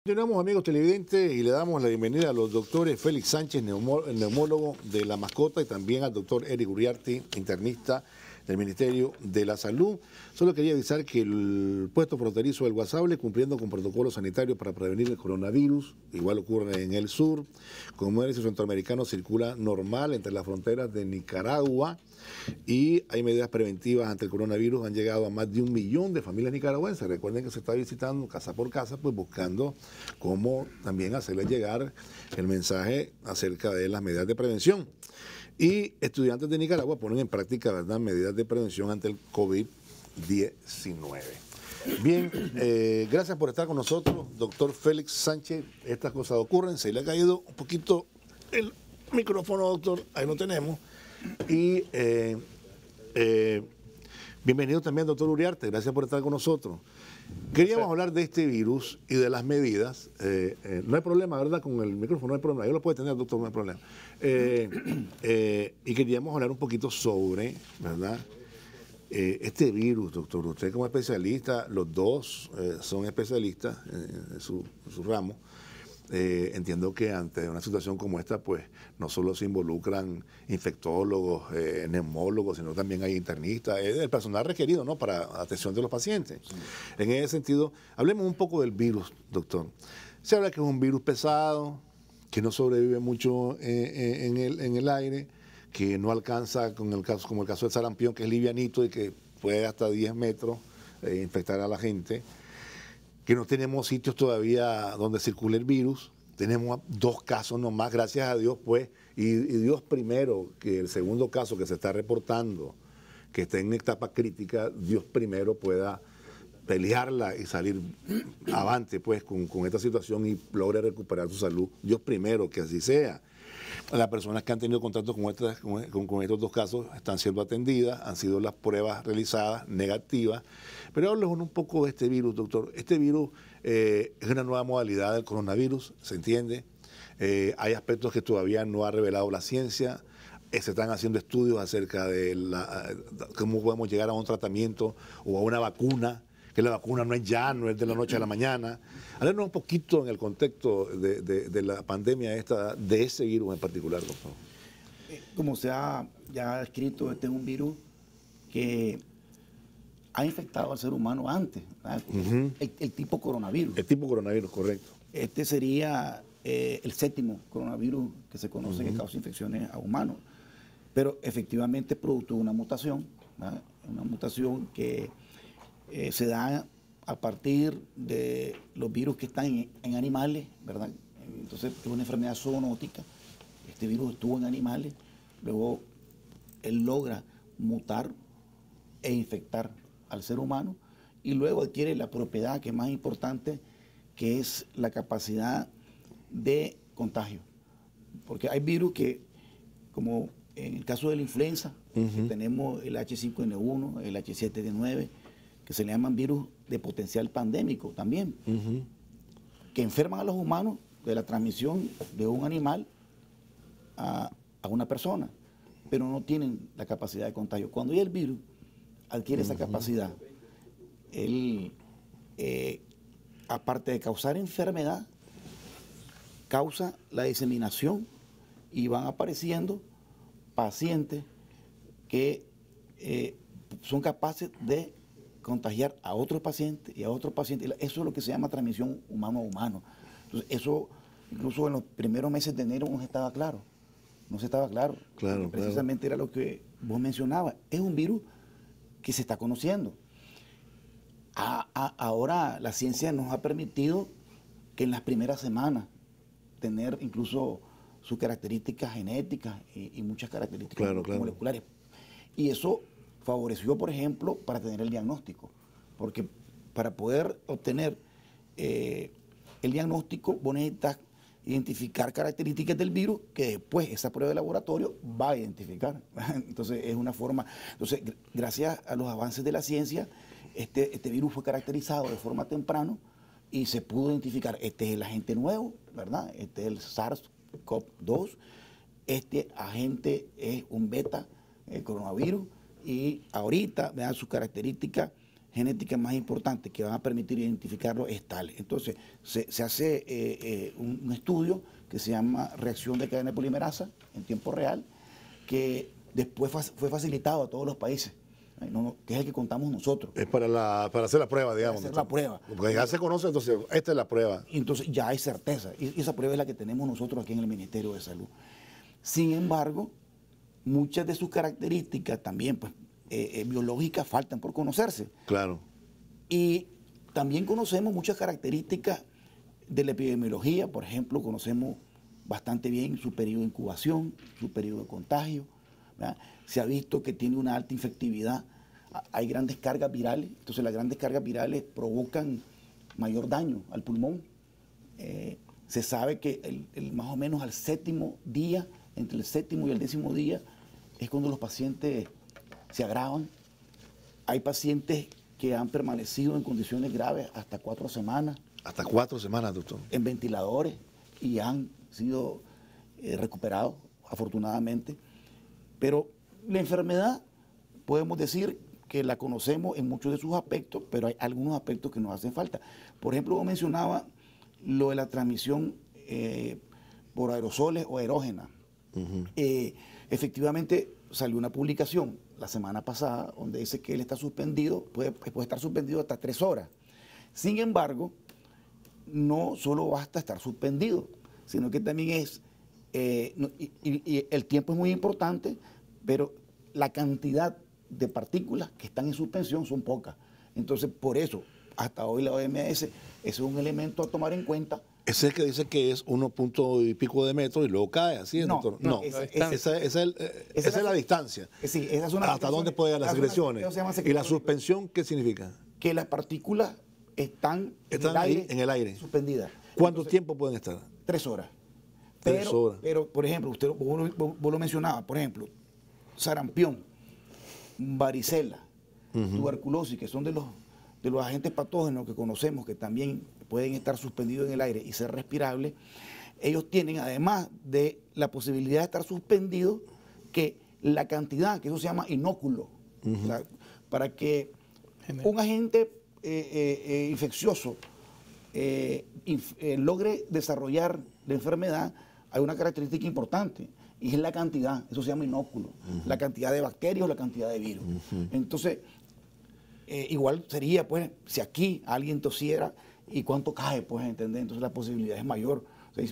Continuamos, amigos televidentes, y le damos la bienvenida a los doctores Félix Sánchez, neumólogo de la mascota, y también al doctor Eric Uriarte, internista del Ministerio de la Salud. Solo quería avisar que el puesto fronterizo del Guasable, cumpliendo con protocolos sanitarios para prevenir el coronavirus, igual ocurre en el sur, comercio centroamericano circula normal entre las fronteras de Nicaragua, y hay medidas preventivas ante el coronavirus. Han llegado a más de 1 millón de familias nicaragüenses. Recuerden que se está visitando casa por casa, pues buscando cómo también hacerles llegar el mensaje acerca de las medidas de prevención. Y estudiantes de Nicaragua ponen en práctica, ¿verdad?, medidas de prevención ante el COVID-19. Bien, gracias por estar con nosotros, doctor Félix Sánchez. Estas cosas ocurren, se le ha caído un poquito el micrófono, doctor, ahí lo tenemos. Y bienvenido también, doctor Uriarte, gracias por estar con nosotros. Queríamos hablar de este virus y de las medidas. No hay problema, ¿verdad? Con el micrófono no hay problema. Yo lo puedo tener, doctor, no hay problema. Y queríamos hablar un poquito sobre, ¿verdad?, este virus, doctor. Usted como especialista, los dos son especialistas en su ramo. Entiendo que ante una situación como esta, pues no solo se involucran infectólogos, neumólogos, sino también hay internistas, el personal requerido, ¿no?, para atención de los pacientes. Sí. En ese sentido, hablemos un poco del virus, doctor. Se habla que es un virus pesado, que no sobrevive mucho en el aire, que no alcanza, como el caso del sarampión, que es livianito y que puede hasta 10 metros infectar a la gente, que no tenemos sitios todavía donde circule el virus. Tenemos 2 casos nomás, gracias a Dios, pues, y Dios primero, que el segundo caso que se está reportando, que está en etapa crítica, Dios primero pueda pelearla y salir avante, pues, con esta situación y logre recuperar su salud. Dios primero, que así sea. Las personas que han tenido contacto con estos 2 casos están siendo atendidas, han sido las pruebas realizadas negativas. Pero háblenos un poco de este virus, doctor. Este virus es una nueva modalidad del coronavirus, ¿se entiende? Hay aspectos que todavía no ha revelado la ciencia. Se están haciendo estudios acerca de cómo podemos llegar a un tratamiento o a una vacuna, que la vacuna no es de la noche a la mañana. Háblenos un poquito en el contexto de la pandemia de ese virus en particular, doctor. Como se ha ya escrito, este es un virus que ha infectado al ser humano antes, el tipo coronavirus. El tipo coronavirus, correcto. Este sería el 7º coronavirus que se conoce que causa infecciones a humanos, pero efectivamente es producto de una mutación, ¿verdad? Una mutación que se da a partir de los virus que están en animales, ¿verdad? Entonces es una enfermedad zoonótica. Este virus estuvo en animales, luego él logra mutar e infectar al ser humano y luego adquiere la propiedad que es más importante, que es la capacidad de contagio. Porque hay virus que, como en el caso de la influenza, tenemos el H5N1, el H7N9, que se le llaman virus de potencial pandémico también, que enferman a los humanos de la transmisión de un animal a una persona, pero no tienen la capacidad de contagio. Cuando ya el virus adquiere esa capacidad, él, aparte de causar enfermedad, causa la diseminación y van apareciendo pacientes que son capaces de contagiar a otros pacientes y a otros pacientes. Eso es lo que se llama transmisión humano a humano. Entonces, eso incluso en los primeros meses de enero no se estaba claro. No se estaba claro. Claro, precisamente era lo que vos mencionabas. Es un virus que se está conociendo. Ahora la ciencia nos ha permitido que en las primeras semanas tener incluso sus características genéticas y muchas características moleculares. Y eso favoreció, por ejemplo, para tener el diagnóstico. Porque para poder obtener el diagnóstico, vos necesitas identificar características del virus que después esa prueba de laboratorio va a identificar. Entonces es una forma. Entonces, gracias a los avances de la ciencia, este virus fue caracterizado de forma temprana y se pudo identificar. Este es el agente nuevo, ¿verdad? Este es el SARS-CoV-2. Este agente es un beta, el coronavirus. Y ahorita, vean sus características, genéticas más importantes que van a permitir identificarlo es tal. Entonces, se hace un estudio que se llama reacción de cadena de polimerasa en tiempo real, que después fue facilitado a todos los países, que es el que contamos nosotros. Es para hacer la prueba, digamos. Para hacer la prueba. Porque ya se conoce, entonces esta es la prueba. Y entonces ya hay certeza. Y esa prueba es la que tenemos nosotros aquí en el Ministerio de Salud. Sin embargo, muchas de sus características también, pues, biológicas faltan por conocerse. Claro. Y también conocemos muchas características de la epidemiología. Por ejemplo, conocemos bastante bien su periodo de incubación, su periodo de contagio, ¿verdad? Se ha visto que tiene una alta infectividad. Hay grandes cargas virales. Entonces, las grandes cargas virales provocan mayor daño al pulmón. Se sabe que más o menos al 7º día, entre el 7º y el 10º día, es cuando los pacientes se agravan. Hay pacientes que han permanecido en condiciones graves hasta 4 semanas. Hasta 4 semanas, doctor. En ventiladores y han sido recuperados, afortunadamente. Pero la enfermedad, podemos decir que la conocemos en muchos de sus aspectos, pero hay algunos aspectos que nos hacen falta. Por ejemplo, como mencionaba, lo de la transmisión por aerosoles o aerógenas. Efectivamente, salió una publicación la semana pasada donde dice que él está suspendido, puede estar suspendido hasta 3 horas. Sin embargo, no solo basta estar suspendido, sino que también es, y el tiempo es muy importante, pero la cantidad de partículas que están en suspensión son pocas. Entonces, por eso, hasta hoy la OMS, ese es un elemento a tomar en cuenta. Ese es el que dice que es 1 punto y pico de metros y luego cae, ¿así es, doctor? No, esa es la distancia. Sí, esa es una ¿Hasta dónde pueden llegar las secreciones? ¿Y la suspensión qué significa? Que las partículas están ahí en el aire. Suspendidas. ¿Cuánto tiempo pueden estar? 3 horas. 3 horas. Pero, por ejemplo, vos lo mencionabas, por ejemplo, sarampión, varicela, tuberculosis, que son de los agentes patógenos que conocemos que también pueden estar suspendidos en el aire y ser respirables. Ellos tienen, además de la posibilidad de estar suspendidos, que la cantidad, que eso se llama inóculo, para que un agente infeccioso logre desarrollar la enfermedad, hay una característica importante, y es la cantidad, eso se llama inóculo, la cantidad de bacterias o la cantidad de virus. Entonces, igual sería, pues, si aquí alguien tosiera y cuánto cae, pues, ¿entendés? Entonces la posibilidad es mayor.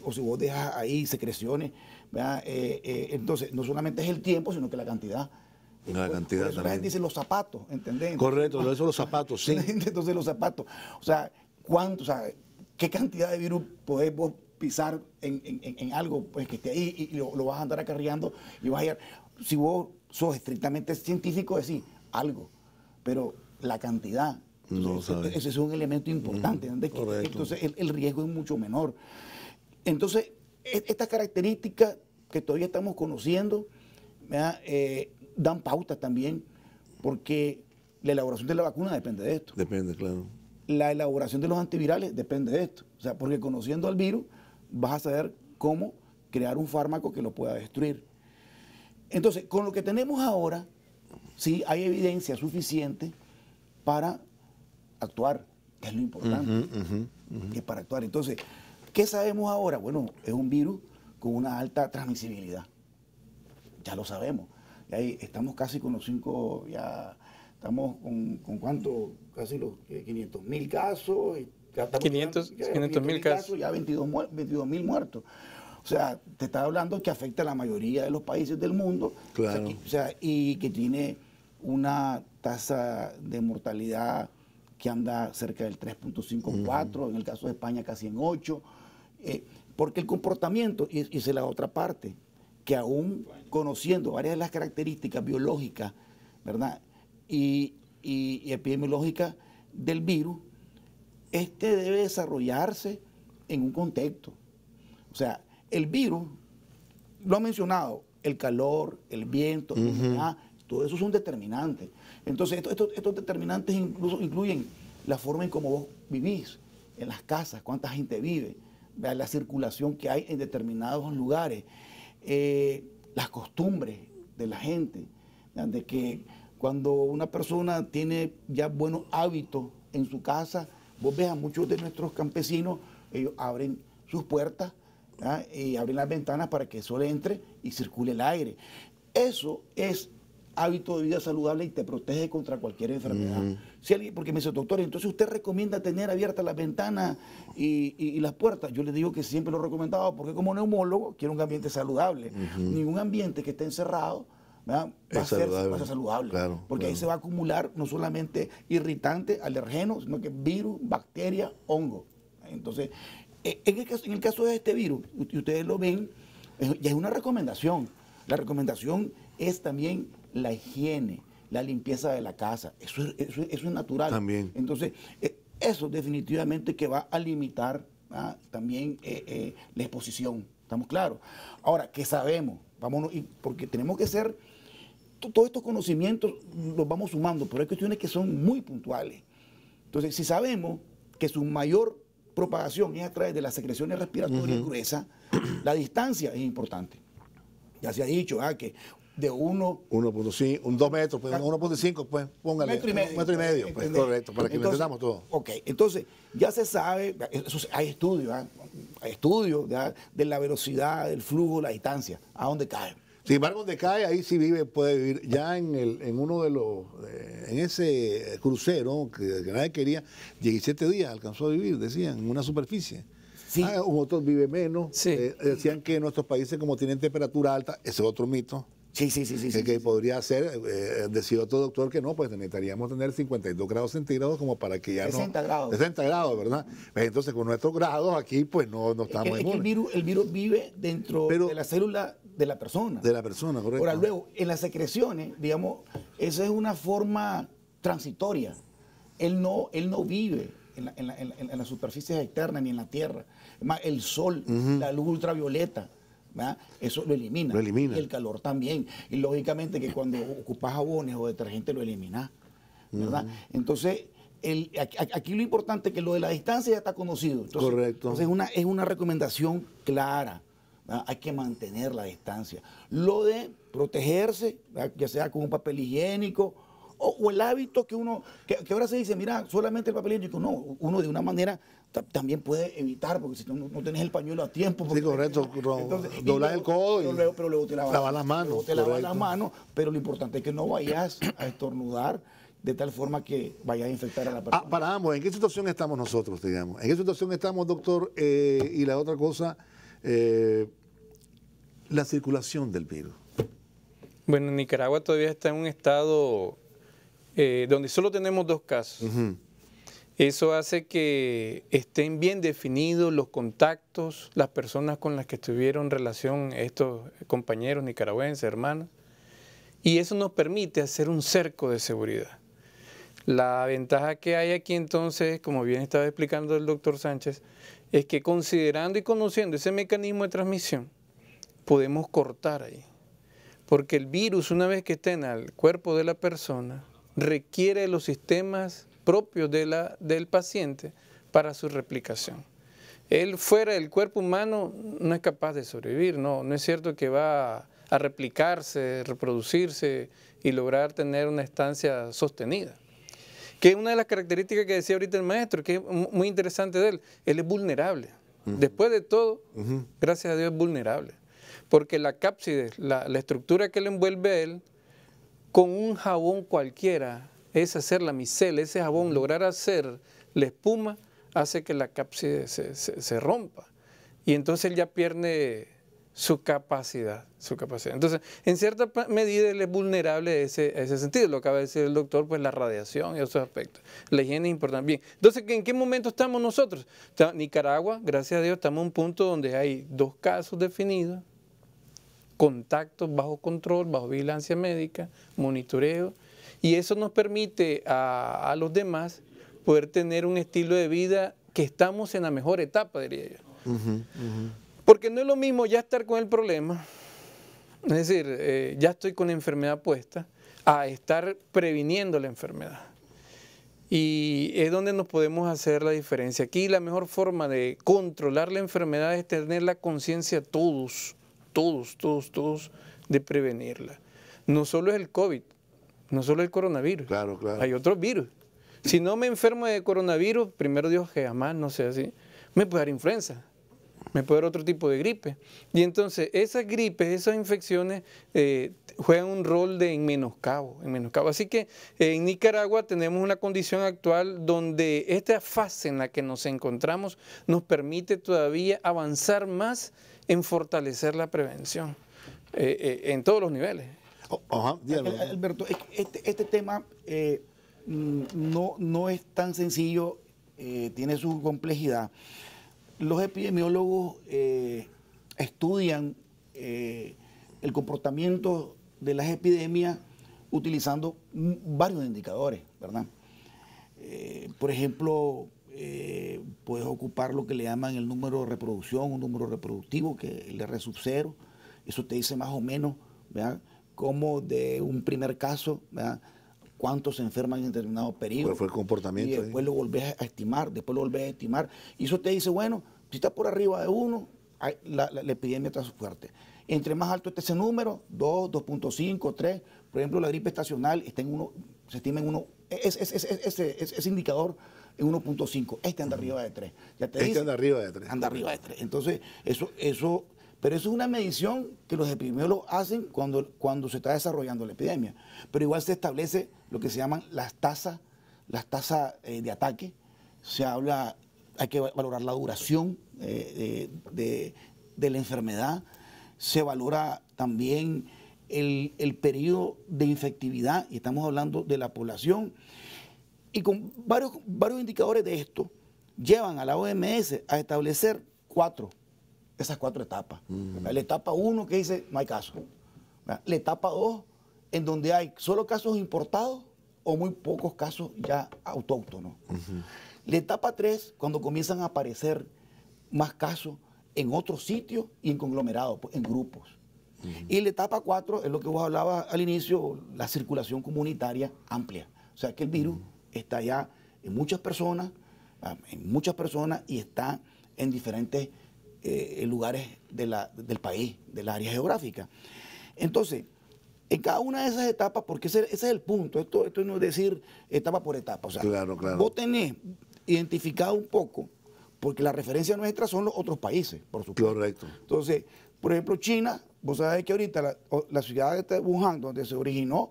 O si vos dejas ahí secreciones, ¿verdad? Entonces, no solamente es el tiempo, sino que la cantidad. La cantidad por eso la gente dice los zapatos, ¿entendés? Correcto, eso los zapatos, sí. Entonces los zapatos, o sea, ¿qué cantidad de virus podés vos pisar en algo pues, que esté ahí y lo vas a andar acarreando y vas a ir? Si vos sos estrictamente científico, decís algo, pero la cantidad, ese es un elemento importante. Entonces el riesgo es mucho menor. Entonces, estas características que todavía estamos conociendo, dan pautas también, porque la elaboración de la vacuna depende de esto. Depende, claro. La elaboración de los antivirales depende de esto. O sea, porque conociendo al virus, vas a saber cómo crear un fármaco que lo pueda destruir. Entonces, con lo que tenemos ahora, sí hay evidencia suficiente para actuar, que es lo importante, que es para actuar. Entonces, ¿qué sabemos ahora? Bueno, es un virus con una alta transmisibilidad. Ya lo sabemos. Y ahí estamos casi con los 5, ya estamos con ¿cuánto? Casi los 500.000 casos. 500.000 casos. Ya 22.000 muertos. O sea, te está hablando que afecta a la mayoría de los países del mundo. Claro. Y que tiene una tasa de mortalidad que anda cerca del 3.54, en el caso de España casi en 8, porque el comportamiento, y esa es la otra parte, que aún conociendo varias de las características biológicas, ¿verdad? Y epidemiológicas del virus, debe desarrollarse en un contexto. O sea, el virus, lo ha mencionado, el calor, el viento, la humedad, todo eso son determinantes. Entonces, estos determinantes incluso incluyen la forma en cómo vos vivís, en las casas, cuánta gente vive, la circulación que hay en determinados lugares, las costumbres de la gente, de que cuando una persona tiene ya buenos hábitos en su casa, vos ves a muchos de nuestros campesinos, ellos abren sus puertas, ¿verdad? Y abren las ventanas para que el sol entre y circule el aire. Eso es hábito de vida saludable y te protege contra cualquier enfermedad. Si alguien, porque me dice, doctor, entonces usted recomienda tener abiertas las ventanas y las puertas. Yo le digo que siempre lo he recomendado porque como neumólogo quiero un ambiente saludable. Ningún ambiente que esté encerrado, ¿verdad? va a ser saludable. Claro, porque ahí se va a acumular no solamente irritantes, alergenos, sino que virus, bacterias, hongos. Entonces, en el caso de este virus, y ustedes lo ven, ya es una recomendación. La recomendación es también la higiene, la limpieza de la casa. Eso es natural. También. Entonces, eso definitivamente que va a limitar también la exposición. ¿Estamos claros? Ahora, ¿qué sabemos? Vámonos, porque tenemos que ser, todos estos conocimientos los vamos sumando, pero hay cuestiones que son muy puntuales. Entonces, si sabemos que su mayor propagación es a través de las secreciones respiratorias gruesas, la distancia es importante. Ya se ha dicho que de 1.5, 2 metros, pues, 1.5, pues póngale. Metro y medio, pues, correcto, para que lo entendamos todo. Ok, entonces ya se sabe, hay estudios, hay estudios de la velocidad, del flujo, la distancia, a dónde cae. Sin embargo, donde cae, ahí sí puede vivir. Ya en uno de los, en ese crucero que nadie quería, 17 días alcanzó a vivir, decían, en una superficie. Sí. Otros vive menos. Sí. Decían que nuestros países, como tienen temperatura alta, ese es otro mito. Sí. Que podría ser, decía otro doctor que no, pues necesitaríamos tener 52 grados centígrados como para que ya 60 grados. 60 grados, ¿verdad? Entonces, con nuestros grados aquí, pues no estamos inmunes. El virus vive dentro de la célula de la persona. De la persona, correcto. Ahora, luego, en las secreciones, digamos, esa es una forma transitoria. Él no vive en las superficies externas ni en la tierra. Es más, el sol, la luz ultravioleta, ¿verdad? Eso lo elimina. Y el calor también. Y lógicamente que cuando ocupas jabones o detergente lo eliminas, ¿verdad? Entonces, aquí lo importante es que lo de la distancia ya está conocido. Entonces, correcto. Entonces es una recomendación clara. ¿verdad? Hay que mantener la distancia. Lo de protegerse, ¿verdad? Ya sea con un papel higiénico o el hábito que uno, que ahora se dice, mira, solamente el papel higiénico. No, uno de una manera también puede evitar, porque si no tenés el pañuelo a tiempo. Sí, correcto. Doblar el codo pero luego te lavas las manos. Luego te lavas las manos, pero lo importante es que no vayas a estornudar de tal forma que vayas a infectar a la persona. Para ambos, ¿en qué situación estamos nosotros, digamos? ¿En qué situación estamos, doctor? Y la otra cosa, la circulación del virus. Bueno, Nicaragua todavía está en un estado donde solo tenemos 2 casos. Eso hace que estén bien definidos los contactos, las personas con las que tuvieron relación estos compañeros nicaragüenses, hermanos, y eso nos permite hacer un cerco de seguridad. La ventaja que hay aquí entonces, como bien estaba explicando el doctor Sánchez, es que considerando y conociendo ese mecanismo de transmisión, podemos cortar ahí. Porque el virus, una vez que esté en el cuerpo de la persona, requiere los sistemas propios del paciente para su replicación. Él fuera del cuerpo humano no es capaz de sobrevivir, no es cierto que va a replicarse, reproducirse y lograr tener una estancia sostenida. Que es una de las características que decía ahorita el maestro, que es muy interesante de él es vulnerable. Después de todo, gracias a Dios es vulnerable. Porque la cápside, la estructura que le envuelve a él, con un jabón cualquiera, es hacer la micela, ese jabón, lograr hacer la espuma, hace que la cápside se rompa. Y entonces él ya pierde su capacidad. Entonces, en cierta medida él es vulnerable a ese sentido. Lo acaba de decir el doctor, pues la radiación y esos aspectos. La higiene es importante. Bien, entonces, ¿en qué momento estamos nosotros? Nicaragua, gracias a Dios, estamos en un punto donde hay 2 casos definidos, contactos bajo control, bajo vigilancia médica, monitoreo, y eso nos permite a los demás poder tener un estilo de vida que estamos en la mejor etapa, diría yo. Porque no es lo mismo ya estar con el problema, es decir, ya estoy con la enfermedad puesta, a estar previniendo la enfermedad. Y es donde nos podemos hacer la diferencia. Aquí la mejor forma de controlar la enfermedad es tener la conciencia todos, de prevenirla. No solo es el COVID, no solo el coronavirus. Claro, claro. Hay otros virus. Si no me enfermo de coronavirus, primero Dios que jamás no sea así, me puede dar influenza, me puede dar otro tipo de gripe. Y entonces esas gripes, esas infecciones juegan un rol en menoscabo. Así que en Nicaragua tenemos una condición actual donde esta fase en la que nos encontramos nos permite todavía avanzar más en fortalecer la prevención en todos los niveles. Alberto, este tema no es tan sencillo, tiene su complejidad. Los epidemiólogos estudian el comportamiento de las epidemias utilizando varios indicadores, ¿verdad? Por ejemplo, puedes ocupar lo que le llaman el número de reproducción, un número reproductivo, que es el R sub 0. Eso te dice más o menos, ¿verdad?, cómo de un primer caso, ¿verdad?, cuántos se enferman en determinado periodo. ¿Cuál fue el comportamiento? Y después lo volvés a estimar, y eso te dice, bueno, si está por arriba de 1, la epidemia está fuerte. Entre más alto esté ese número, 2, 2.5, 3, por ejemplo, la gripe estacional está en 1, se estima en 1, ese indicador en 1.5, anda arriba de 3. Ya te dice, anda arriba de 3. Anda arriba de 3. Entonces, pero eso es una medición que los epidemiólogos hacen cuando se está desarrollando la epidemia. Pero igual se establece lo que se llaman las tasas de ataque. Se habla, hay que valorar la duración de la enfermedad. Se valora también el periodo de infectividad, y estamos hablando de la población. Y con varios indicadores de esto, llevan a la OMS a establecer esas 4 etapas. La etapa 1 que dice no hay caso. La etapa 2 en donde hay solo casos importados o muy pocos casos ya autóctonos. La etapa 3 cuando comienzan a aparecer más casos en otros sitios y en conglomerados, en grupos. Y la etapa 4 es lo que vos hablabas al inicio, la circulación comunitaria amplia. O sea que el virus está ya en muchas personas y está en diferentes lugares del país, de la área geográfica. Entonces, en cada una de esas etapas, porque ese es el punto, esto no es decir etapa por etapa, o sea, claro. Vos tenés identificado un poco, porque la referencia nuestra son los otros países, por supuesto. Correcto. Entonces, por ejemplo, China, vos sabés que ahorita la ciudad de Wuhan, donde se originó,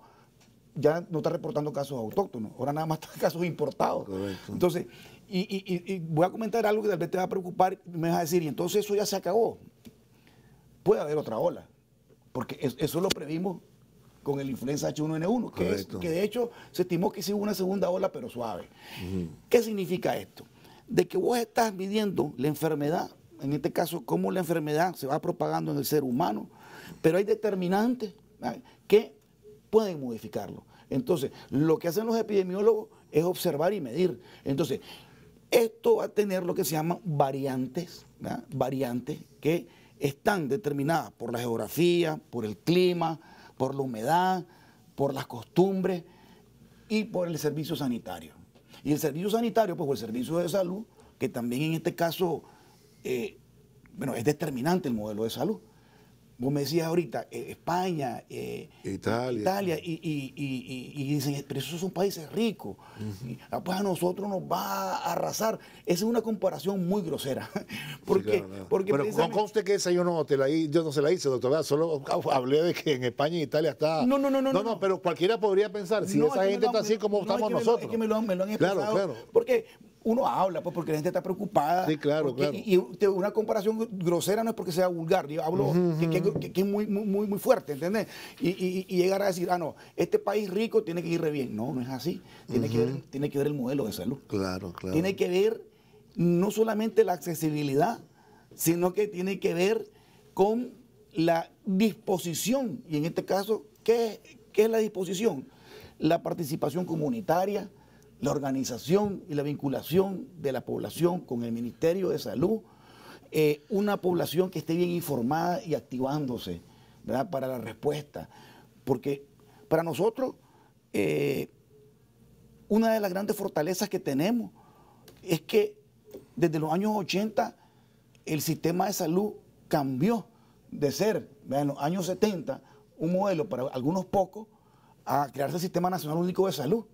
ya no está reportando casos autóctonos, ahora nada más están casos importados. Correcto. Entonces, y voy a comentar algo que tal vez te va a preocupar, me vas a decir, y entonces eso ya se acabó. Puede haber otra ola, porque eso lo previmos con el influenza H1N1, que de hecho se estimó que sí hubo una segunda ola, pero suave. ¿Qué significa esto? De que vos estás midiendo la enfermedad, en este caso, cómo la enfermedad se va propagando en el ser humano, pero hay determinantes que pueden modificarlo. Entonces, lo que hacen los epidemiólogos es observar y medir. Entonces, esto va a tener lo que se llaman variantes, ¿verdad? Variantes que están determinadas por la geografía, por el clima, por la humedad, por las costumbres y por el servicio sanitario. Y el servicio sanitario, pues, o el servicio de salud, que también en este caso, es determinante el modelo de salud. Vos me decías ahorita, España, Italia y dicen, pero esos son países ricos, pues a nosotros nos va a arrasar. Esa es una comparación muy grosera. Porque, porque pero conste que esa yo no se la hice, doctor, solo hablé de que en España y Italia está... No, pero cualquiera podría pensar, si esa gente está así como estamos nosotros. Es que me lo han expresado, claro. Porque uno habla, pues, porque la gente está preocupada. Sí, claro. Y una comparación grosera no es porque sea vulgar, yo hablo que es muy fuerte, ¿entendés? Y llegar a decir, no, este país rico tiene que ir re bien. No, no es así. Tiene que ver el modelo de salud. Claro. Tiene que ver no solamente la accesibilidad, sino que tiene que ver con la disposición. Y en este caso, ¿qué es la disposición? La participación comunitaria, la organización y la vinculación de la población con el Ministerio de Salud, una población que esté bien informada y activándose, ¿verdad?, para la respuesta. Porque para nosotros, una de las grandes fortalezas que tenemos es que desde los años 80 el sistema de salud cambió de ser, en los años 70, un modelo para algunos pocos, a crearse el Sistema Nacional Único de Salud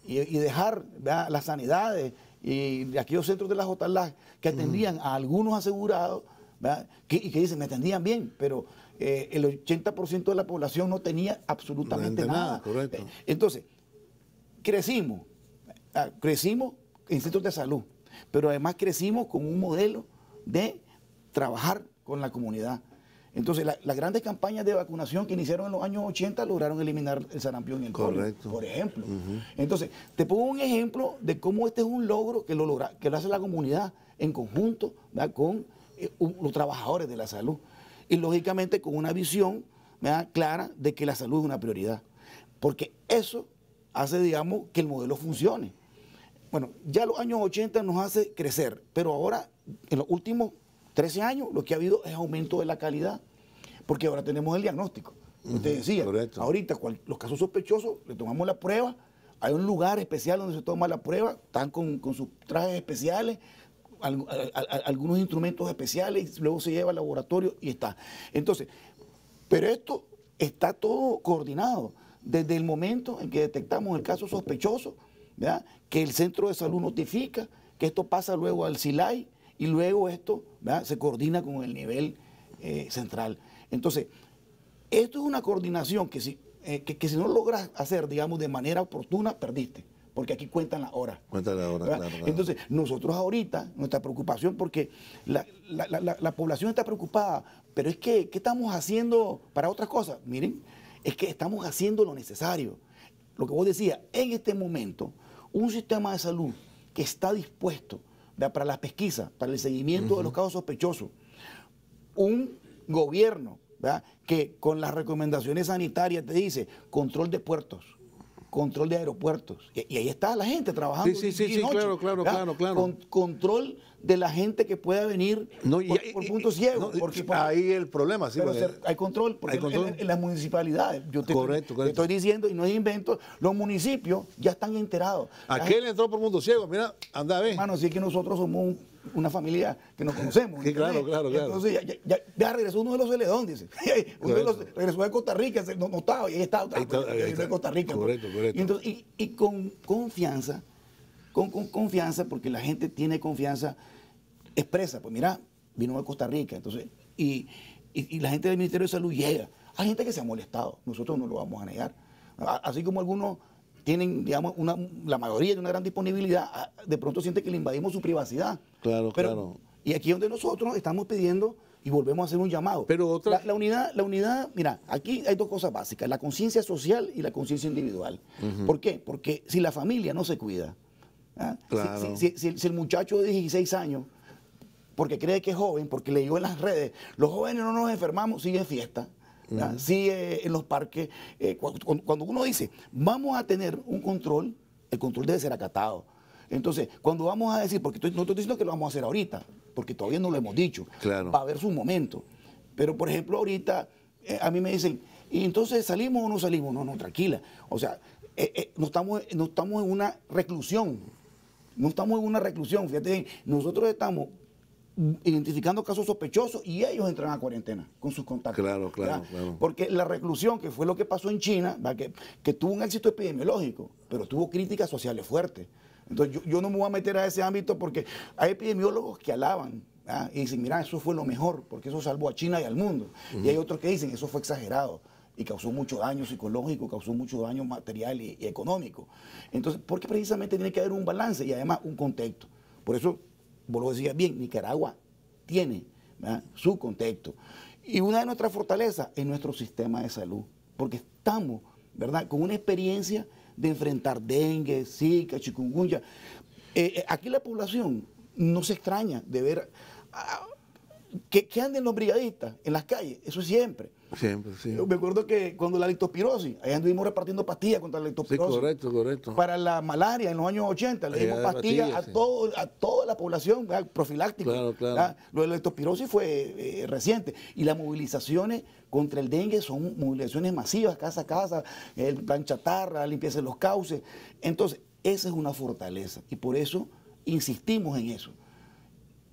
y dejar, ¿verdad?, las sanidades y aquellos centros de la JLAC que atendían a algunos asegurados, ¿verdad?, y que dicen, me atendían bien, pero el 80% de la población no tenía absolutamente nada. Correcto. Entonces, crecimos en centros de salud, pero además crecimos con un modelo de trabajar con la comunidad. Entonces, las grandes campañas de vacunación que iniciaron en los años 80 lograron eliminar el sarampión y el polio, por ejemplo. Entonces, te pongo un ejemplo de cómo este es un logro que lo hace la comunidad en conjunto, ¿verdad?, con los trabajadores de la salud. Y lógicamente con una visión, ¿verdad?, clara de que la salud es una prioridad. Porque eso hace, digamos, que el modelo funcione. Bueno, ya los años 80 nos hace crecer, pero ahora, en los últimos 13 años, lo que ha habido es aumento de la calidad, porque ahora tenemos el diagnóstico. Usted decía, correcto. ahorita los casos sospechosos, le tomamos la prueba, hay un lugar especial donde se toma la prueba, están con sus trajes especiales, algunos instrumentos especiales, luego se lleva al laboratorio y está. Entonces, pero esto está todo coordinado. Desde el momento en que detectamos el caso sospechoso, ¿verdad?, que el centro de salud notifica, que esto pasa luego al SILAI y luego esto, ¿verdad?, se coordina con el nivel central. Entonces, esto es una coordinación que si no logras hacer, digamos, de manera oportuna, perdiste. Porque aquí cuentan las horas. Cuentan las horas, claro. Entonces, nosotros ahorita, nuestra preocupación, porque la población está preocupada, pero es que, ¿qué estamos haciendo para otras cosas? Miren, es que estamos haciendo lo necesario. Lo que vos decías, en este momento, un sistema de salud que está dispuesto, ¿verdad?, para las pesquisas, para el seguimiento de los casos sospechosos, un gobierno, ¿verdad?, que con las recomendaciones sanitarias te dice control de puertos, control de aeropuertos, y ahí está la gente trabajando. Sí, noche, claro. Control de la gente que pueda venir por puntos ciegos. Porque ahí el problema, sí. Pero hay control, porque en las municipalidades, yo te estoy diciendo, y no es invento, los municipios ya están enterados. Aquel entró por puntos ciegos, mira, anda a ver. Hermano, sí que nosotros somos una familia que nos conocemos. Sí, claro. Entonces ya regresó uno de los Celedón, dice. Regresó de Costa Rica, no estaba, y ahí está otra. De Costa Rica. Correcto. Y con confianza, porque la gente tiene confianza expresa. Pues mira, vino de Costa Rica, entonces, y la gente del Ministerio de Salud llega. Hay gente que se ha molestado, nosotros no lo vamos a negar. Así como algunos tienen, digamos, la mayoría de una gran disponibilidad, de pronto siente que le invadimos su privacidad. Claro. Y aquí es donde nosotros estamos pidiendo y volvemos a hacer un llamado. Pero la unidad, mira, aquí hay dos cosas básicas, la conciencia social y la conciencia individual. ¿Por qué? Porque si la familia no se cuida, claro, si el muchacho de 16 años, porque cree que es joven, porque leyó en las redes, los jóvenes no nos enfermamos, sigue en fiesta, sigue en los parques. Cuando uno dice, vamos a tener un control, el control debe ser acatado. Entonces, cuando vamos a decir, porque no estoy diciendo que lo vamos a hacer ahorita, porque todavía no lo hemos dicho, claro, va a haber su momento. Pero, por ejemplo, ahorita a mí me dicen, ¿y entonces salimos o no salimos? No, tranquila. O sea, no estamos en una reclusión. No estamos en una reclusión. Fíjate, nosotros estamos identificando casos sospechosos y ellos entran a cuarentena con sus contactos. Claro. Porque la reclusión, que fue lo que pasó en China, que tuvo un éxito epidemiológico, pero tuvo críticas sociales fuertes. Entonces yo no me voy a meter a ese ámbito porque hay epidemiólogos que alaban y dicen, mira, eso fue lo mejor, porque eso salvó a China y al mundo. Y hay otros que dicen, eso fue exagerado y causó mucho daño psicológico, causó mucho daño material y económico. Entonces, porque precisamente tiene que haber un balance y además un contexto. Por eso, vos lo decías bien, Nicaragua tiene su contexto. Y una de nuestras fortalezas es nuestro sistema de salud, porque estamos, ¿verdad?, con una experiencia de enfrentar dengue, zika, chikungunya. Aquí la población no se extraña de ver que anden los brigadistas en las calles, eso siempre. Siempre, sí. Yo me acuerdo que cuando la leptospirosis, ahí anduvimos repartiendo pastillas contra la leptospirosis. Sí, correcto. Para la malaria en los años 80, le dimos pastillas a toda la población, profiláctico. Claro. Lo de la leptospirosis fue reciente. Y las movilizaciones contra el dengue son movilizaciones masivas, casa a casa, el plan chatarra, limpieza de los cauces. Entonces, esa es una fortaleza. Y por eso insistimos en eso,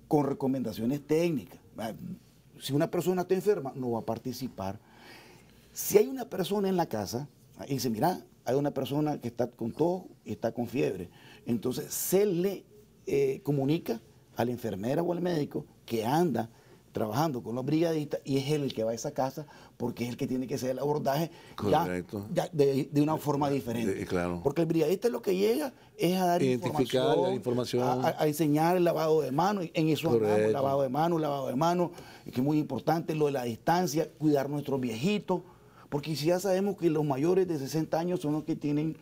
con recomendaciones técnicas. Si una persona está enferma, no va a participar. Si hay una persona en la casa Y dice, mira, hay una persona que está con tos y está con fiebre. Entonces se le comunica a la enfermera o al médico que anda trabajando con los brigadistas y es él el que va a esa casa porque es el que tiene que hacer el abordaje ya de una forma diferente. Claro. Porque el brigadista lo que llega es a dar información, a enseñar el lavado de manos. En eso andamos, lavado de manos, que es muy importante, lo de la distancia, cuidar nuestros viejitos, porque si ya sabemos que los mayores de 60 años son los que tienen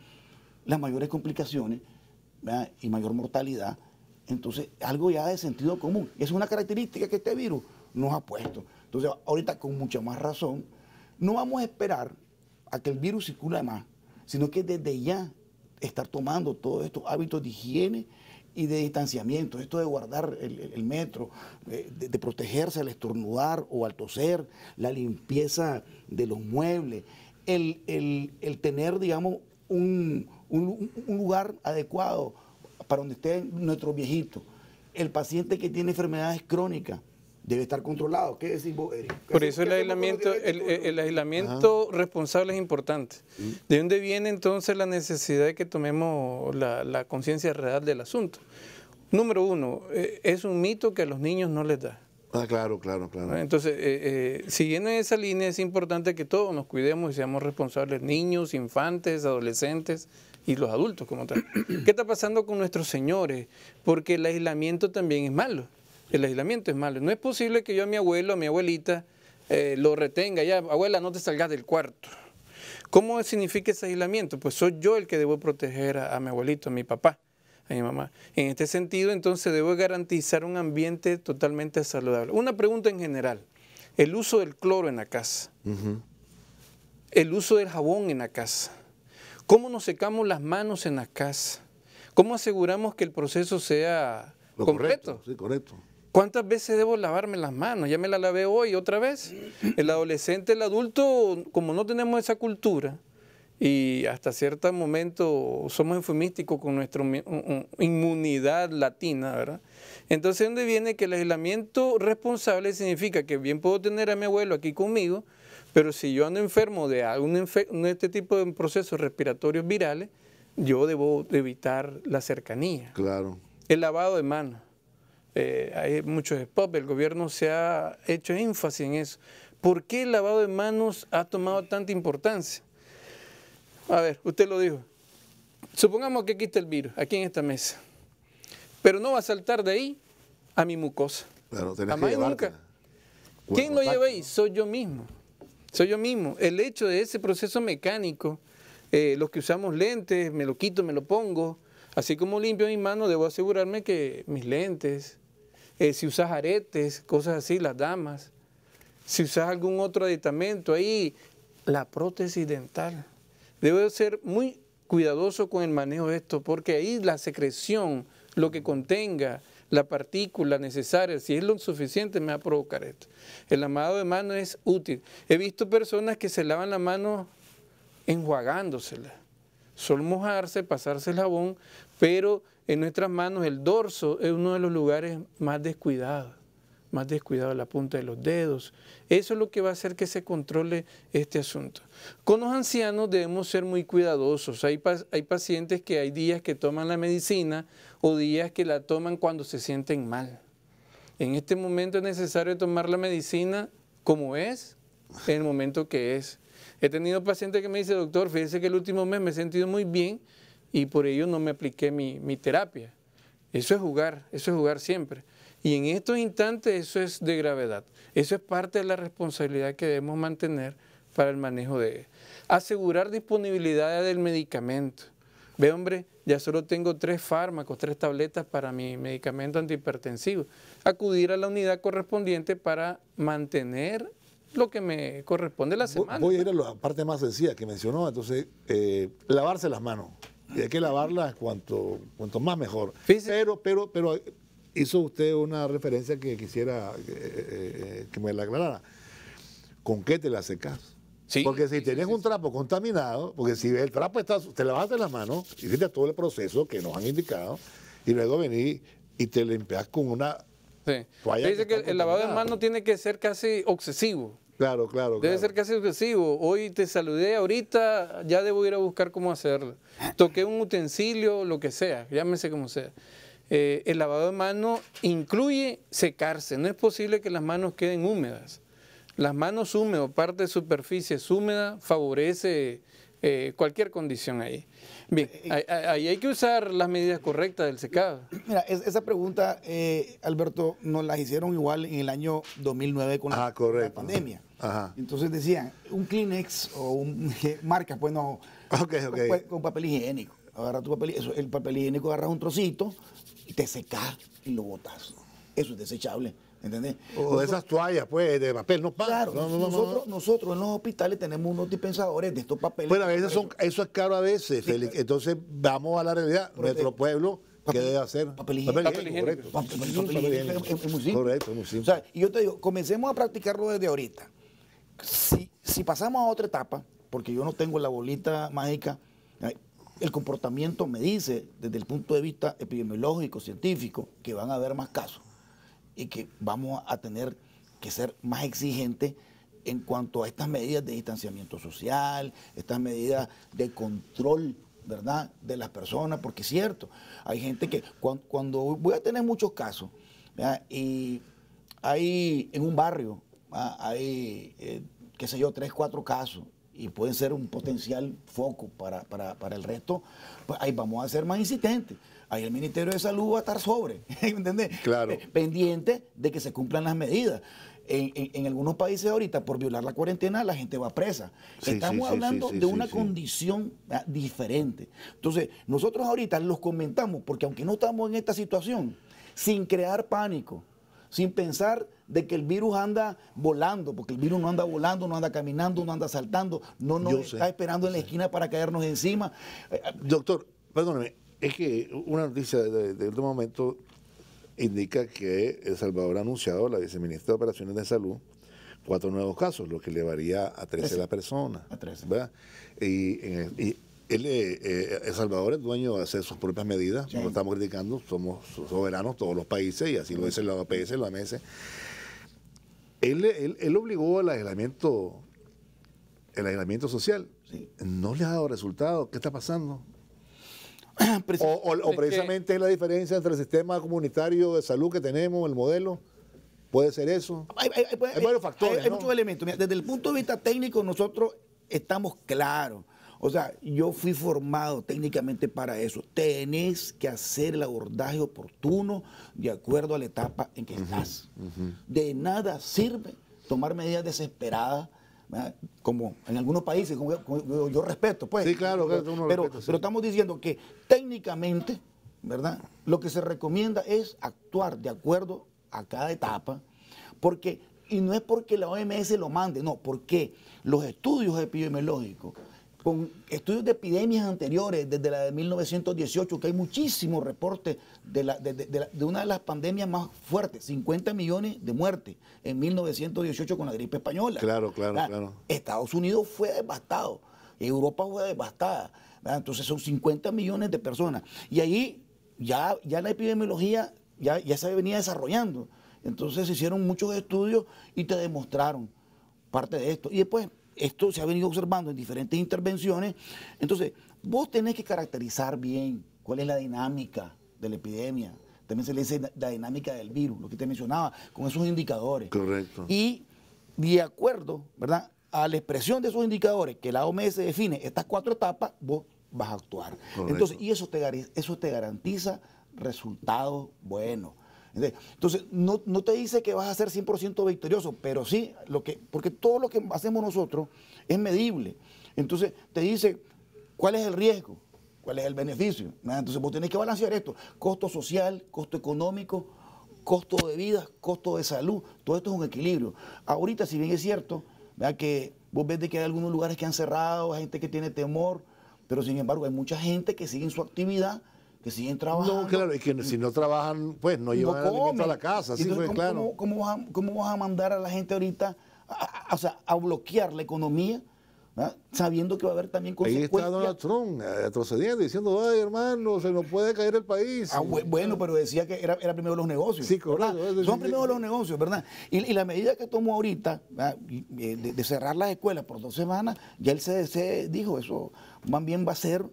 las mayores complicaciones, ¿verdad? Y mayor mortalidad, entonces algo ya de sentido común. Es una característica que este virus nos ha puesto. Entonces ahorita con mucha más razón, no vamos a esperar a que el virus circule más, sino que desde ya estar tomando todos estos hábitos de higiene y de distanciamiento, esto de guardar el metro, de protegerse al estornudar o al toser, la limpieza de los muebles, el tener, digamos, un lugar adecuado para donde estén nuestros viejitos. El paciente que tiene enfermedades crónicas debe estar controlado. ¿Qué decís vos, Eric? Por eso el aislamiento responsable es importante. ¿De dónde viene entonces la necesidad de que tomemos la conciencia real del asunto? Número uno, es un mito que a los niños no les da. Claro. Entonces, siguiendo en esa línea, es importante que todos nos cuidemos y seamos responsables, niños, infantes, adolescentes y los adultos como tal. ¿Qué está pasando con nuestros señores? Porque el aislamiento también es malo. El aislamiento es malo. No es posible que yo a mi abuelo, a mi abuelita, lo retenga. Ya, abuela, no te salgas del cuarto. ¿Cómo significa ese aislamiento? Pues soy yo el que debo proteger a mi abuelito, a mi papá, a mi mamá. En este sentido, entonces, debo garantizar un ambiente totalmente saludable. Una pregunta en general. El uso del cloro en la casa. El uso del jabón en la casa. ¿Cómo nos secamos las manos en la casa? ¿Cómo aseguramos que el proceso sea completo? Sí, correcto. ¿Cuántas veces debo lavarme las manos? Ya me la lavé hoy otra vez. El adolescente, el adulto, como no tenemos esa cultura y hasta cierto momento somos eufemísticos con nuestra inmunidad latina, ¿verdad? Entonces, ¿dónde viene que el aislamiento responsable significa que bien puedo tener a mi abuelo aquí conmigo, pero si yo ando enfermo de este tipo de procesos respiratorios virales, yo debo evitar la cercanía? Claro. El lavado de manos. Hay muchos spots, el gobierno se ha hecho énfasis en eso. ¿Por qué el lavado de manos ha tomado tanta importancia? A ver, usted lo dijo. Supongamos que aquí está el virus, aquí en esta mesa. Pero no va a saltar de ahí a mi mucosa. Claro, tenés jamás que y nunca. ¿Quién lo lleva ahí? Soy yo mismo. Soy yo mismo. El hecho de ese proceso mecánico, los que usamos lentes, me lo quito, me lo pongo. Así como limpio mis manos, debo asegurarme que mis lentes, si usas aretes, cosas así, las damas, si usas algún otro aditamento ahí, la prótesis dental. Debo ser muy cuidadoso con el manejo de esto, porque ahí la secreción, lo que contenga, la partícula necesaria, si es lo suficiente, me va a provocar esto. El lavado de manos es útil. He visto personas que se lavan la mano enjuagándosela. Solo mojarse, pasarse el jabón, pero en nuestras manos el dorso es uno de los lugares más descuidados, la punta de los dedos. Eso es lo que va a hacer que se controle este asunto. Con los ancianos debemos ser muy cuidadosos. Hay pacientes que hay días que toman la medicina o días que la toman cuando se sienten mal. En este momento es necesario tomar la medicina como es, en el momento que es. He tenido pacientes que me dicen, doctor, fíjese que el último mes me he sentido muy bien y por ello no me apliqué mi terapia. Eso es jugar siempre. Y en estos instantes eso es de gravedad. Eso es parte de la responsabilidad que debemos mantener para el manejo de asegurar disponibilidad del medicamento. Ve, hombre, ya solo tengo 3 fármacos, 3 tabletas para mi medicamento antihipertensivo. Acudir a la unidad correspondiente para mantener lo que me corresponde la semana. Voy a ir a la parte más sencilla que mencionó, entonces, lavarse las manos. Y hay que lavarlas cuanto más mejor. Pero hizo usted una referencia que quisiera que me la aclarara. ¿Con qué te la secas? Sí, porque si tenés un trapo contaminado, porque si el trapo está, te lavaste las manos, hiciste todo el proceso que nos han indicado, y luego venís y te limpias con una toalla. Dice que el lavado de manos tiene que ser casi obsesivo. Claro. Debe ser casi obsesivo. Hoy te saludé, ahorita ya debo ir a buscar cómo hacerlo. Toqué un utensilio, lo que sea, llámese como sea. El lavado de manos incluye secarse. No es posible que las manos queden húmedas. Las manos húmedas, parte de superficies húmedas, favorece cualquier condición ahí. Bien, ahí hay que usar las medidas correctas del secado. Mira, esa pregunta, Alberto, nos la hicieron igual en el año 2009 con la pandemia. Ajá. Entonces decían, un Kleenex o marca, pues no, con papel higiénico. Agarra el papel higiénico, agarras un trocito y te secas y lo botas. Eso es desechable, ¿entendés? O esas toallas, pues, de papel, no pasa. Claro, nosotros en los hospitales tenemos unos dispensadores de estos papeles. Bueno, a veces eso es caro a veces, Félix. Sí, entonces, vamos a la realidad. Nuestro pueblo, ¿qué debe hacer? Papel higiénico. Correcto. Papel higiénico es muy simple. Correcto, muy simple. O sea, y yo te digo, comencemos a practicarlo desde ahorita. Si pasamos a otra etapa, porque yo no tengo la bolita mágica, el comportamiento me dice, desde el punto de vista epidemiológico, científico, que van a haber más casos y que vamos a tener que ser más exigentes en cuanto a estas medidas de distanciamiento social, estas medidas de control, ¿verdad?, de las personas, porque es cierto, hay gente que cuando voy a tener muchos casos, ¿verdad?, y hay en un barrio, hay, qué sé yo, 3, 4 casos, y pueden ser un potencial foco para el resto, pues ahí vamos a ser más insistentes. Ahí el Ministerio de Salud va a estar sobre, ¿me entiendes? Claro. Pendiente de que se cumplan las medidas. En algunos países ahorita, por violar la cuarentena, la gente va presa. Estamos hablando de una condición diferente. Entonces, nosotros ahorita los comentamos, porque aunque no estamos en esta situación, sin crear pánico, sin pensar de que el virus anda volando, porque el virus no anda volando, no anda caminando, no anda saltando, no nos está esperando en la esquina para caernos encima. Doctor, perdóneme, es que una noticia de último momento indica que El Salvador ha anunciado, la viceministra de Operaciones de Salud, 4 nuevos casos, lo que elevaría a 13 la persona. A 13. ¿Verdad? Y El Salvador es dueño de hacer sus propias medidas, no lo estamos criticando, somos soberanos todos los países, y así lo dice la OPS, la OMS. Él obligó al aislamiento social. Sí. No le ha dado resultado. ¿Qué está pasando? O precisamente es la diferencia entre el sistema comunitario de salud que tenemos, el modelo. ¿Puede ser eso? Hay varios factores. Hay muchos elementos. Mira, desde el punto de vista técnico, nosotros estamos claros. O sea, yo fui formado técnicamente para eso. Tenés que hacer el abordaje oportuno de acuerdo a la etapa en que estás. De nada sirve tomar medidas desesperadas, ¿verdad?, como en algunos países, como yo respeto, pues. Sí, claro, pero estamos diciendo que técnicamente, ¿verdad?, lo que se recomienda es actuar de acuerdo a cada etapa, porque, y no es porque la OMS lo mande, no, porque los estudios epidemiológicos, con estudios de epidemias anteriores, desde la de 1918, que hay muchísimos reportes de una de las pandemias más fuertes, 50 millones de muertes en 1918 con la gripe española. Claro. Estados Unidos fue devastado, Europa fue devastada, ¿verdad? Entonces son 50 millones de personas. Y ahí ya la epidemiología ya se venía desarrollando. Entonces se hicieron muchos estudios y te demostraron parte de esto. Y después, esto se ha venido observando en diferentes intervenciones. Entonces, vos tenés que caracterizar bien cuál es la dinámica de la epidemia. También se le dice la dinámica del virus, lo que te mencionaba, con esos indicadores. Correcto. Y de acuerdo, ¿verdad?, a la expresión de esos indicadores que la OMS define, estas 4 etapas, vos vas a actuar. Correcto. Entonces, y eso te garantiza resultados buenos. Entonces, no te dice que vas a ser 100% victorioso, pero sí, porque todo lo que hacemos nosotros es medible. Entonces, te dice cuál es el riesgo, cuál es el beneficio. Entonces, vos tenés que balancear esto: costo social, costo económico, costo de vida, costo de salud. Todo esto es un equilibrio. Ahorita, si bien es cierto, ¿verdad?, que vos ves de que hay algunos lugares que han cerrado, hay gente que tiene temor, pero sin embargo hay mucha gente que sigue en su actividad, que siguen trabajando. No, claro, y que si no trabajan, pues no llevan alimento a la casa. Sí, pues, claro. ¿Cómo vas a mandar a la gente ahorita a bloquear la economía ¿verdad? Sabiendo que va a haber también Ahí está consecuencias. Donald Trump retrocediendo, diciendo, ay hermano, se nos puede caer el país. Bueno, pero decía que era primero los negocios. Sí, correcto. ¿verdad? Son primero los negocios, ¿verdad? Y la medida que tomó ahorita, de cerrar las escuelas por 2 semanas, ya el CDC dijo, eso más bien va a ser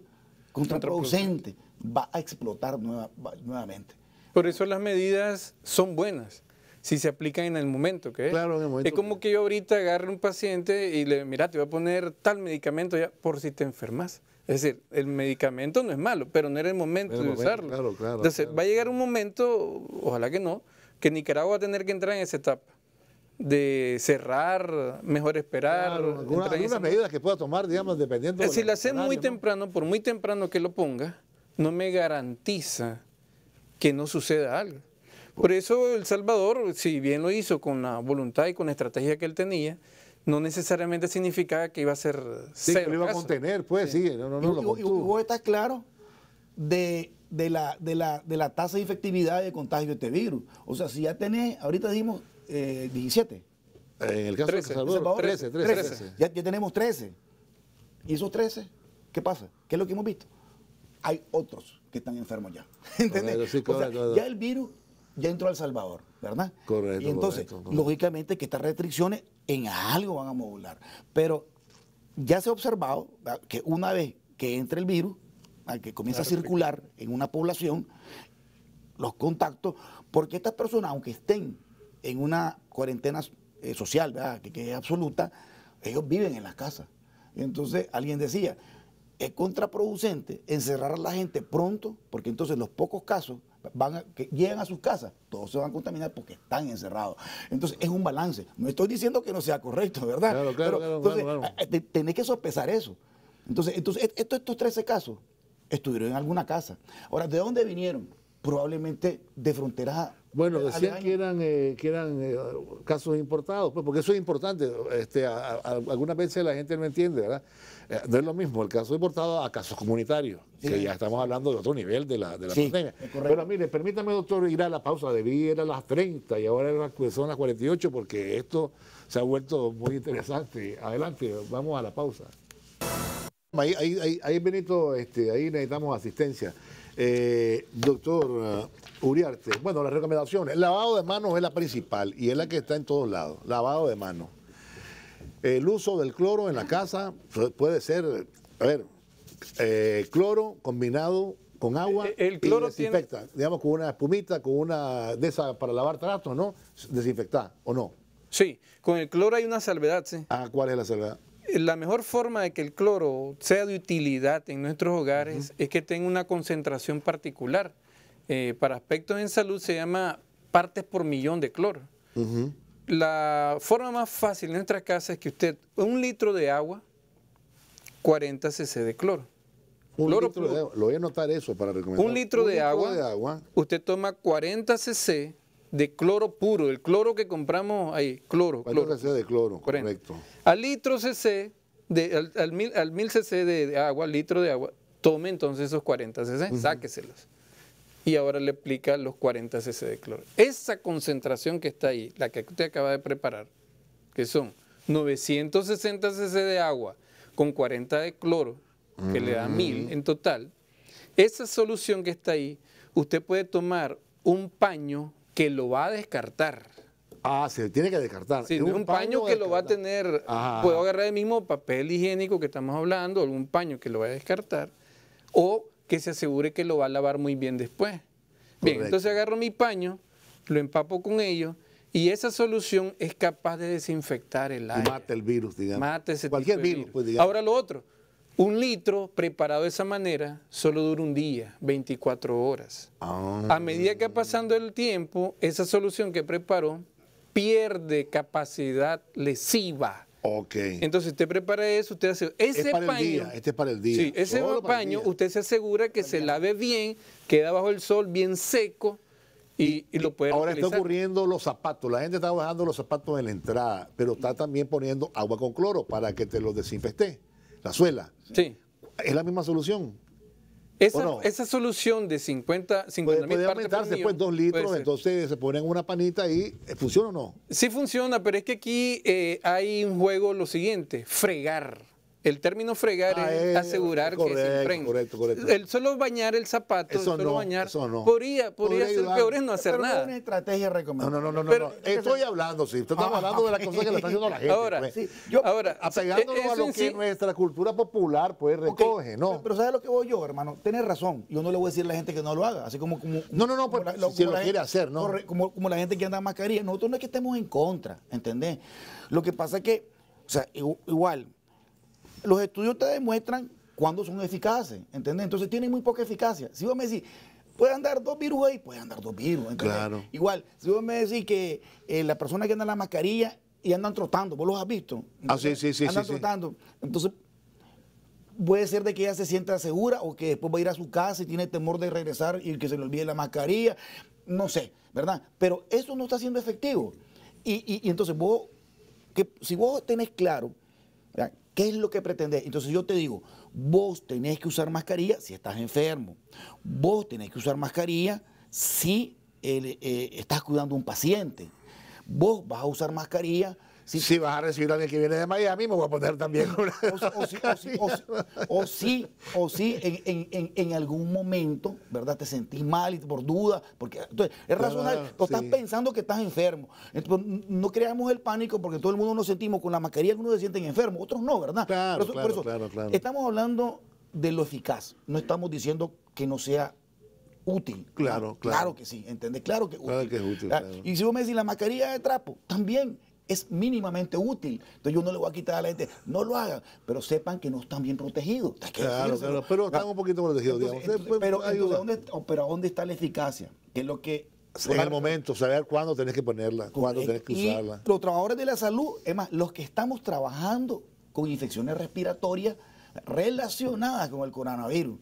contraproducente, va a explotar nuevamente. Por eso las medidas son buenas, si se aplican en el momento que es. Claro, en el momento es como que yo ahorita agarre un paciente y le mira, te voy a poner tal medicamento ya por si te enfermas. Es decir, el medicamento no es malo, pero no era el momento de usarlo. Claro, Entonces, va a llegar un momento, ojalá que no, que Nicaragua va a tener que entrar en esa etapa de cerrar, mejor esperar. Claro, algunas medidas que pueda tomar, digamos, dependiendo. Si la hacemos muy ¿no? temprano, por muy temprano que lo ponga, no me garantiza que no suceda algo. Por eso El Salvador, si bien lo hizo con la voluntad y con la estrategia que él tenía, no necesariamente significaba que iba a ser Sí, cero que lo iba a casos. contener, pues sí. Y vos estás claro de la tasa de efectividad de contagio de este virus. O sea, si ya tenés, ahorita dijimos 17. En el caso 13, de El Salvador, 13. Ya tenemos 13. ¿Y esos 13? ¿Qué pasa? ¿Qué es lo que hemos visto? Hay otros que están enfermos ya. ¿Entendés? Correcto, sí, O sea, correcto. ya el virus ya entró a El Salvador, ¿verdad? Correcto, Y entonces, correcto. lógicamente que estas restricciones en algo van a modular. Pero ya se ha observado, ¿verdad?, que una vez que entre el virus, al que comienza a circular en una población, los contactos, porque estas personas, aunque estén en una cuarentena social, ¿verdad?, que es absoluta, ellos viven en las casas. Entonces, alguien decía, es contraproducente encerrar a la gente pronto, porque entonces los pocos casos que llegan a sus casas, todos se van a contaminar porque están encerrados. Entonces, es un balance. No estoy diciendo que no sea correcto, ¿verdad? Claro, Entonces, tenés que sopesar eso. Entonces estos 13 casos estuvieron en alguna casa. Ahora, ¿de dónde vinieron? Probablemente de fronteras. Bueno, decían aledañas. que eran casos importados, pues, porque eso es importante. Algunas veces la gente no entiende, ¿verdad? No es lo mismo el caso importado a casos comunitarios, Sí. que ya estamos hablando de otro nivel de la Sí, pandemia. es correcto. Pero mire, permítame, doctor, ir a la pausa. Debí ir a las 30 y ahora son las 48 porque esto se ha vuelto muy interesante. Adelante, vamos a la pausa. Ahí Benito, ahí necesitamos asistencia. Doctor Uriarte, bueno, las recomendaciones. El lavado de manos es la principal y es la que está en todos lados. Lavado de manos. El uso del cloro en la casa puede ser, cloro combinado con agua El cloro y desinfecta. Digamos, con una espumita, con una de esas para lavar trastos, ¿no? Desinfectar, ¿o no? Sí, con el cloro hay una salvedad, sí. ¿Cuál es la salvedad? La mejor forma de que el cloro sea de utilidad en nuestros hogares es que tenga una concentración particular. Para aspectos en salud se llama partes por millón de cloro. La forma más fácil en nuestra casa es que usted, 1 litro de agua, 40 cc de cloro. Un Cloro litro de puro. agua. Lo voy a anotar eso para recomendar. 1 litro de agua, usted toma 40 cc de cloro puro, el cloro que compramos ahí, cloro. 40 cc de cloro, 40. correcto. Al litro cc, al 1000 cc de agua, litro de agua, tome entonces esos 40 cc, sáqueselos. Y ahora le aplica los 40 cc de cloro. Esa concentración que está ahí, la que usted acaba de preparar, que son 960 cc de agua con 40 de cloro, que le da 1000 en total, esa solución que está ahí, usted puede tomar un paño que lo va a descartar. Se tiene que descartar. Sí, Es un paño que lo va a tener, Ajá. puedo agarrar el mismo papel higiénico que estamos hablando, algún paño que lo va a descartar, o que se asegure que lo va a lavar muy bien después. Bien, Correcto. entonces agarro mi paño, lo empapo con ello, y esa solución es capaz de desinfectar el Y aire. mata el virus, digamos. Mata ese Cualquier tipo de virus, pues, digamos. Ahora lo otro, 1 litro preparado de esa manera solo dura un día, 24 horas. A medida que va pasando el tiempo, esa solución que preparó pierde capacidad lesiva. Ok. Entonces usted prepara eso, usted hace ese para paño. el día, este es para el día. Sí, ese Solo para el paño día. usted se asegura que se lave bien, queda bajo el sol bien seco y lo puede Ahora está utilizar. ocurriendo los zapatos. La gente está bajando los zapatos en la entrada, pero está también poniendo agua con cloro para que te los desinfecte. La suela. Sí. Es la misma solución. Esa, ¿O no? esa solución de 50 Puede, mil puede partes por aumentarse millón, después 2 puede litros, ser. entonces se ponen una panita y ¿funciona o no? Sí funciona, pero es que aquí hay un juego lo siguiente, fregar. El término fregar es asegurar que se impregne. Correcto. El solo bañar el zapato, Eso el solo no, bañar, eso no. podría Podría ser ayudar. peor es no hacer Pero no es nada. una estrategia recomendable. No. Estoy hablando, sí. Estamos hablando de las cosas que le está haciendo la gente. Ahora, pues. Sí, Apegándonos a eso lo en que sí- nuestra cultura popular pues Ok, recoge, ¿no? Pero ¿sabes lo que voy yo, hermano? Tienes razón. Yo no le voy a decir a la gente que no lo haga. Así como No, pues, si lo quiere hacer, ¿no? Como la gente que anda en mascarilla. Nosotros no es que estemos en contra, ¿entendés? Lo que pasa es que, o sea, igual, los estudios te demuestran cuándo son eficaces, ¿entendés? Entonces tienen muy poca eficacia. Si vos me decís, puede andar 2 virus ahí, puede andar 2 virus, ¿entendés? Claro. Igual, si vos me decís que la persona que anda en la mascarilla y andan trotando, ¿vos los has visto? Ah, sí. Andan trotando. Entonces, puede ser de que ella se sienta segura o que después va a ir a su casa y tiene temor de regresar y que se le olvide la mascarilla, no sé, ¿verdad? Pero eso no está siendo efectivo. Y entonces vos, si vos tenés claro, ¿verdad?, qué es lo que pretendés, entonces yo te digo, vos tenés que usar mascarilla si estás enfermo, vos tenés que usar mascarilla si estás cuidando a un paciente, vos vas a usar mascarilla Si vas a recibir a alguien que viene de Miami, me voy a poner también una o si en algún momento, ¿verdad?, te sentís mal y por duda, porque entonces, es razonable, tú estás pensando que estás enfermo. Entonces, no creamos el pánico porque todo el mundo nos sentimos con la mascarilla, algunos se sienten enfermos, otros no, ¿verdad? Claro, por eso, claro. estamos hablando de lo eficaz, no estamos diciendo que no sea útil. Claro. Claro que sí, ¿entendés? Claro que es útil. Claro que es útil, claro. Y si vos me decís la mascarilla de trapo, también es mínimamente útil. Entonces yo no le voy a quitar a la gente, no lo hagan, pero sepan que no están bien protegidos. Hay que decírselo. Pero están un poquito protegidos, digamos. Pero Ayuda. ¿a dónde está la eficacia? Que es lo que... En el momento, saber cuándo tenés que ponerla, cuándo tenés que usarla. Y los trabajadores de la salud, es más, los que estamos trabajando con infecciones respiratorias relacionadas con el coronavirus.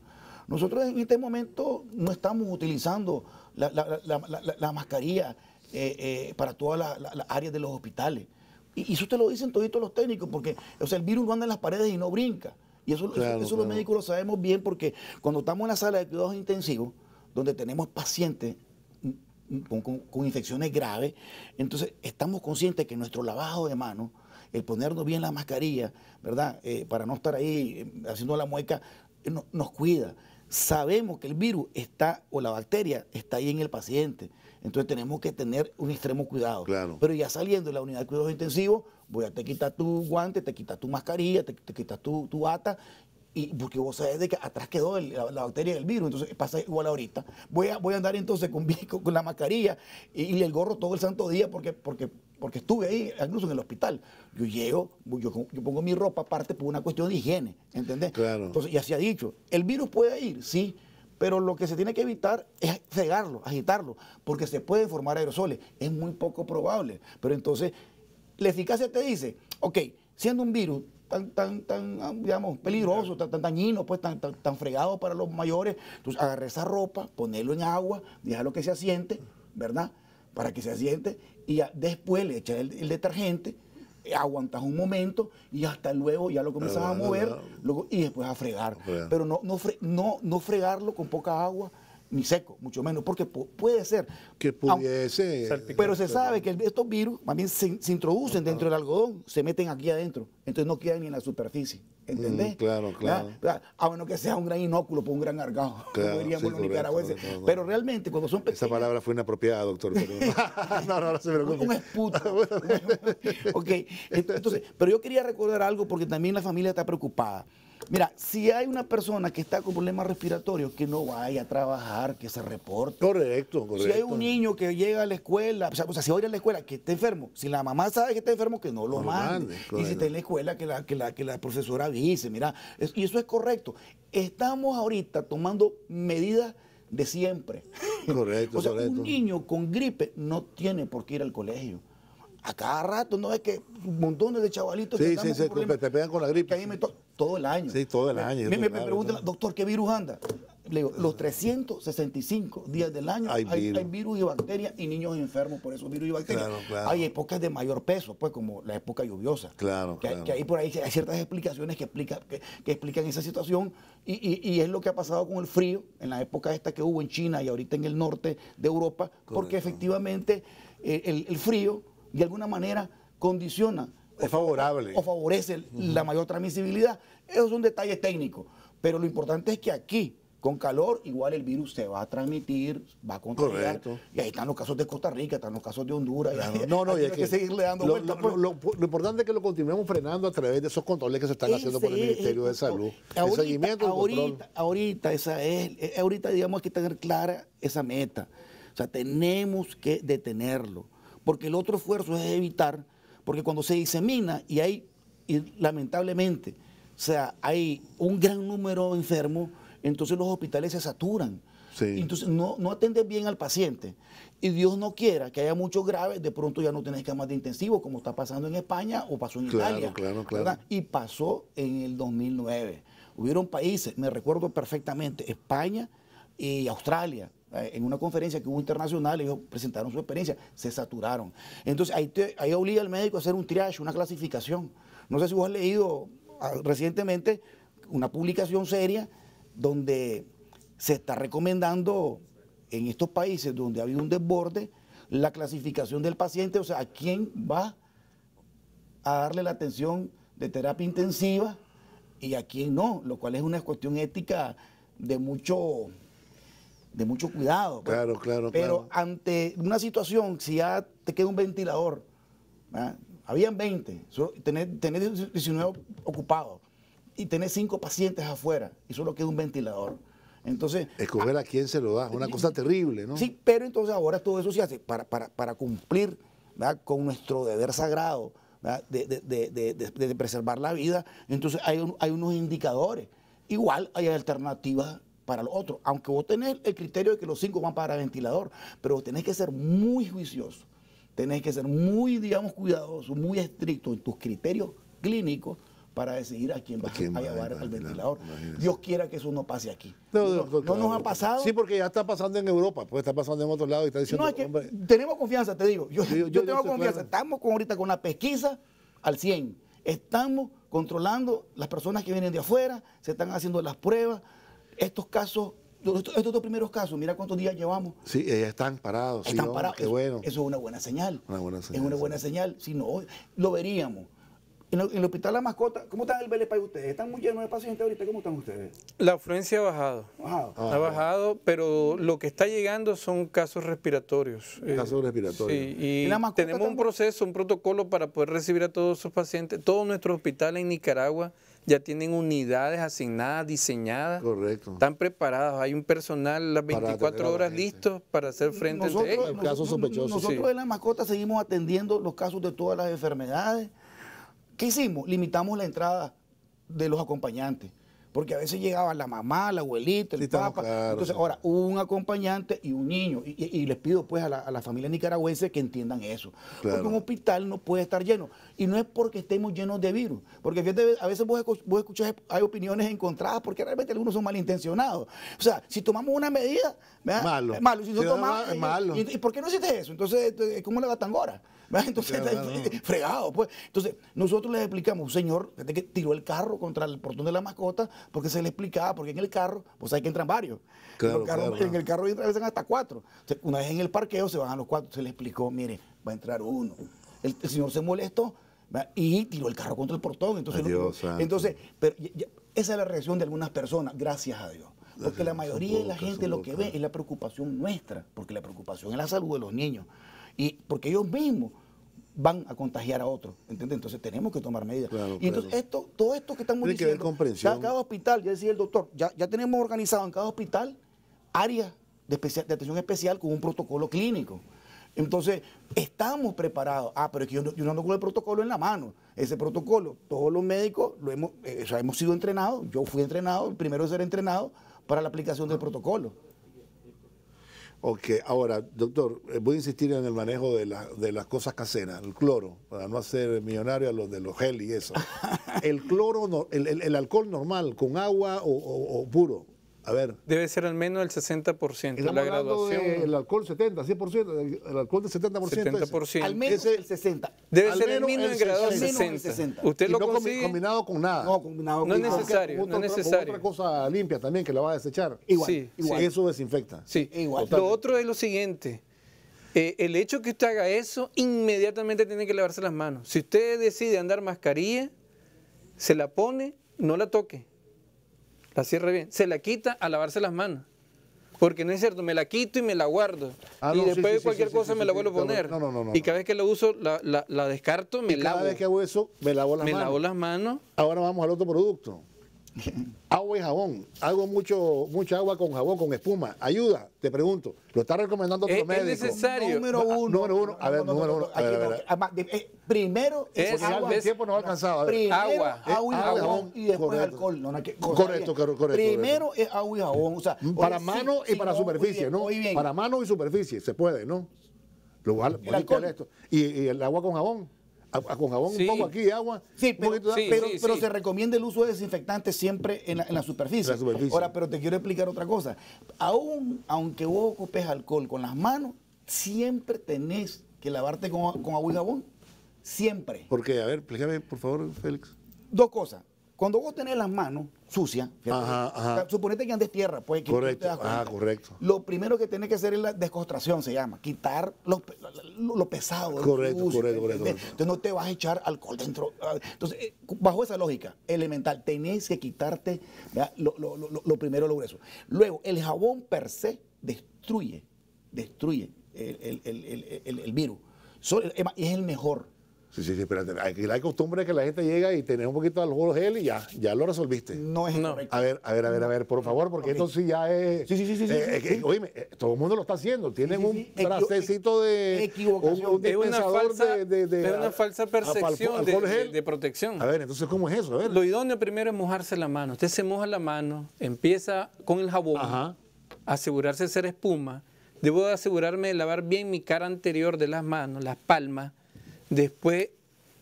Nosotros en este momento no estamos utilizando la mascarilla para todas las áreas de los hospitales. Y eso te lo dicen todos los técnicos, porque o sea, el virus no anda en las paredes y no brinca. Y eso los médicos lo sabemos bien, porque cuando estamos en la sala de cuidados intensivos, donde tenemos pacientes con infecciones graves, entonces estamos conscientes que nuestro lavado de manos, el ponernos bien la mascarilla, ¿verdad?, para no estar ahí haciendo la mueca, nos cuida. Sabemos que el virus está, o la bacteria está ahí en el paciente. Entonces tenemos que tener un extremo cuidado. Claro. Pero ya saliendo de la unidad de cuidados intensivos, te quitas tu guante, te quitas tu mascarilla, te quitas tu bata, y porque vos sabés de que atrás quedó la bacteria del virus. Entonces pasa igual ahorita. Voy a andar entonces con la mascarilla y el gorro todo el santo día porque estuve ahí, incluso en el hospital. Yo llego, yo pongo mi ropa aparte por una cuestión de higiene, ¿entendés? Claro. Entonces, ya se ha dicho, el virus puede ir, sí, pero lo que se tiene que evitar es fregarlo, agitarlo, porque se pueden formar aerosoles. Es muy poco probable. Pero entonces, la eficacia te dice, ok, siendo un virus tan digamos, peligroso, tan dañino, pues tan fregado para los mayores, entonces agarra esa ropa, ponerlo en agua, déjalo que se asiente, ¿verdad?, para que se asiente, y ya después le echas el detergente, aguantas un momento y hasta luego ya lo comienzas a mover y después a fregar. Pero no fregarlo con poca agua ni seco, mucho menos, porque puede ser que pudiese pero se sabe que estos virus más bien se introducen dentro del algodón, se meten aquí adentro, entonces no quedan ni en la superficie, ¿entendés? Claro. A menos que sea un gran inóculo por un gran gargajo, como diríamos los nicaragüenses. Pero realmente cuando son pequeños... Esa palabra fue inapropiada, doctor. Pero no se preocupe. Un esputo. Ok, entonces, pero yo quería recordar algo porque también la familia está preocupada. Mira, si hay una persona que está con problemas respiratorios, que no vaya a trabajar, que se reporte. Correcto. Si hay un niño que llega a la escuela, o sea, si va a ir a la escuela que está enfermo, si la mamá sabe que está enfermo, que no lo mande. Y si está en la escuela, que la profesora avise, mira, y eso es correcto. Estamos ahorita tomando medidas de siempre. Correcto, o sea, correcto. Un niño con gripe no tiene por qué ir al colegio. A cada rato, ¿no? Es que montones de chavalitos sí, que te pegan con la gripe. Que todo el año. Sí, todo el año. Me preguntan, doctor, ¿qué virus anda? Le digo, los 365 días del año hay virus y bacterias y niños enfermos por esos virus y bacterias. Claro. Hay épocas de mayor peso, pues como la época lluviosa. Que ahí por ahí hay ciertas explicaciones que explican esa situación y es lo que ha pasado con el frío en la época esta que hubo en China y ahorita en el norte de Europa, porque efectivamente el frío de alguna manera condiciona es favorable. O favorece la mayor transmisibilidad. Esos son detalles técnicos. Pero lo importante es que aquí, con calor, igual el virus se va a transmitir, va a contagiar. Correcto. Y ahí están los casos de Costa Rica, están los casos de Honduras. No, y hay que seguirle dando vueltas. Lo importante es que lo continuemos frenando a través de esos controles que se están haciendo por el Ministerio de Salud. El seguimiento y control. Ahorita, digamos, hay que tener clara esa meta. O sea, tenemos que detenerlo. Porque el otro esfuerzo es evitar, porque cuando se disemina y lamentablemente, o sea, hay un gran número de enfermos, entonces los hospitales se saturan. Sí. Entonces no atienden bien al paciente. Y Dios no quiera que haya muchos graves, de pronto ya no tenés camas de intensivo, como está pasando en España o pasó en Italia. Claro. Y pasó en el 2009. Hubieron países, me recuerdo perfectamente, España y Australia. En una conferencia que hubo internacional, ellos presentaron su experiencia, se saturaron. Entonces ahí obliga al médico a hacer un triage, una clasificación. No sé si vos has leído recientemente una publicación seria donde se está recomendando en estos países donde ha habido un desborde la clasificación del paciente, o sea, a quién va a darle la atención de terapia intensiva y a quién no, lo cual es una cuestión ética de mucho cuidado. Claro. Pero ante una situación, si ya te queda un ventilador, ¿verdad? Habían 20, tenés 19 ocupados y tenés 5 pacientes afuera y solo queda un ventilador. Entonces, escoger a quién se lo da, una cosa terrible, ¿no? Sí, pero entonces ahora todo eso se hace para cumplir, ¿verdad?, con nuestro deber sagrado, ¿verdad?, de preservar la vida. Entonces hay unos indicadores. Igual hay alternativas para los otros, aunque vos tenés el criterio de que los 5 van para ventilador, pero tenés que ser muy juicioso, tenés que ser muy, digamos, cuidadoso, muy estricto en tus criterios clínicos para decidir a quién vas a llevar al ventilador. Dios quiera que eso no pase aquí. No nos ha pasado. Sí, porque ya está pasando en Europa, pues está pasando en otros lados y está diciendo... No, es que tenemos confianza, te digo. Yo tengo confianza. Claro. Estamos ahorita con la pesquisa al 100. Estamos controlando las personas que vienen de afuera, se están haciendo las pruebas. Estos casos, estos 2 primeros casos, mira cuántos días llevamos. Sí, ya están parados. Están parados. Qué bueno. Eso es una buena señal. Es una buena sí. señal. Si no, lo veríamos. En el hospital La Mascota, ¿cómo están el Belépay ustedes? ¿Están muy llenos de pacientes ahorita? ¿Cómo están ustedes? La afluencia ha bajado. Ha bajado, pero lo que está llegando son casos respiratorios. Casos respiratorios. Sí, y tenemos un proceso, un protocolo para poder recibir a todos esos pacientes. Todos nuestros hospitales en Nicaragua ya tienen unidades asignadas, diseñadas. Correcto. Están preparadas. Hay un personal las 24 horas listos para hacer frente a ellos. Casos sospechosos. Nosotros en La Mascota seguimos atendiendo los casos de todas las enfermedades. ¿Qué hicimos? Limitamos la entrada de los acompañantes, porque a veces llegaba la mamá, la abuelita, el papá. Claro, entonces, ahora, un acompañante y un niño. Y les pido pues a la familia nicaragüense que entiendan eso. Claro. Porque un hospital no puede estar lleno. Y no es porque estemos llenos de virus. Porque fíjate, a veces vos escuchás, hay opiniones encontradas porque realmente algunos son malintencionados. O sea, si tomamos una medida, malo. Si no tomamos, malo. ¿Y por qué no hiciste eso? Entonces, ¿cómo le va tan hora? Entonces, fregado, pues. Entonces, nosotros les explicamos, un señor que tiró el carro contra el portón de La Mascota, porque se le explicaba, porque en el carro, pues hay que entran varios. Claro. En el carro entran hasta 4. Entonces, una vez en el parqueo se van a los 4. Se le explicó, mire, va a entrar uno. El señor se molestó, ¿verdad?, y tiró el carro contra el portón. Entonces, pero esa es la reacción de algunas personas, gracias a Dios. Porque la mayoría de la gente lo que ve es la preocupación nuestra, porque la preocupación es la salud de los niños. Y porque ellos mismos van a contagiar a otros, ¿entiendes? Entonces tenemos que tomar medidas. Y entonces todo esto que estamos diciendo, cada hospital, ya decía el doctor, ya tenemos organizado en cada hospital áreas de atención especial con un protocolo clínico. Entonces, estamos preparados. Pero es que yo no ando con el protocolo en la mano. Ese protocolo, todos los médicos hemos sido entrenados. Yo fui entrenado, el primero de ser entrenado para la aplicación del protocolo. Ok, ahora, doctor, voy a insistir en el manejo de las cosas caseras, el cloro, para no hacer millonario a los de los gel y eso. El cloro, el alcohol normal, con agua o puro. A ver. Debe ser al menos el 60%. La graduación. El alcohol 70, 100%, el alcohol del 70%. 70%. Al menos el 60%. Debe ser el mínimo en grado 60. Usted lo consigue. Combinado con nada. No, combinado no es necesario. No es necesario. Otra cosa limpia también que la va a desechar. Igual. Sí, igual. Eso desinfecta. Sí, igual. Lo otro es lo siguiente. el hecho que usted haga eso, inmediatamente tiene que lavarse las manos. Si usted decide andar mascarilla, se la pone, no la toque, la cierre bien, se la quita a lavarse las manos. Porque no es cierto, me la quito y me la guardo. Y después de cualquier cosa me la vuelvo a poner. No, y cada vez que la uso, la descarto, me lavo. Cada vez que hago eso, me lavo las manos. Me lavo las manos. Ahora vamos al otro producto. Agua y jabón. Hago mucha agua con jabón, con espuma. Ayuda, te pregunto. Lo está recomendando otro médico. Es necesario. Número uno. A ver, número uno. A ver. Primero es agua. El tiempo no ha alcanzado. Primero Agua. agua y jabón y después Correcto. alcohol. Correcto. Primero es agua y jabón. O sea, Para mano y para superficie, ¿no? Muy bien. Para mano y superficie, se puede, ¿no? El alcohol. Esto. ¿Y el agua con jabón? Con jabón Sí. un poco aquí, agua. Sí, un poquito de- pero se recomienda el uso de desinfectantes siempre en la superficie. La superficie. Ahora, pero te quiero explicar otra cosa. Aunque vos ocupes alcohol con las manos, siempre tenés que lavarte con agua y jabón. Siempre. Porque, a ver, explícame, por favor, Félix. Dos cosas. Cuando vos tenés las manos sucias, fíjate, Ajá. suponete que andes tierra, pues que Correcto. te das cuenta. Correcto. Lo primero que tenés que hacer es la descontracción, se llama, quitar lo pesado. lo Correcto, sucio, correcto. Entonces no te vas a echar alcohol dentro. Entonces, bajo esa lógica elemental, tenés que quitarte, ¿verdad?, lo primero, lo grueso. Luego, el jabón per se destruye el virus. Y es el mejor. Sí, espérate. Aquí la costumbre es que la gente llega y tiene un poquito de alcohol gel y ya lo resolviste. No es correcto. A ver, por favor, porque esto sí ya es... Sí. Oíme, todo el mundo lo está haciendo. Tienen un sí. frasecito de... Equivocación. un Es una dispensador falsa, de es una falsa percepción alcohol gel. de protección. A ver, entonces, ¿cómo es eso? A ver. Lo idóneo primero es mojarse la mano. Usted se moja la mano, empieza con el jabón, Ajá. asegurarse de ser espuma. Debo de asegurarme de lavar bien mi cara anterior de las manos, las palmas, después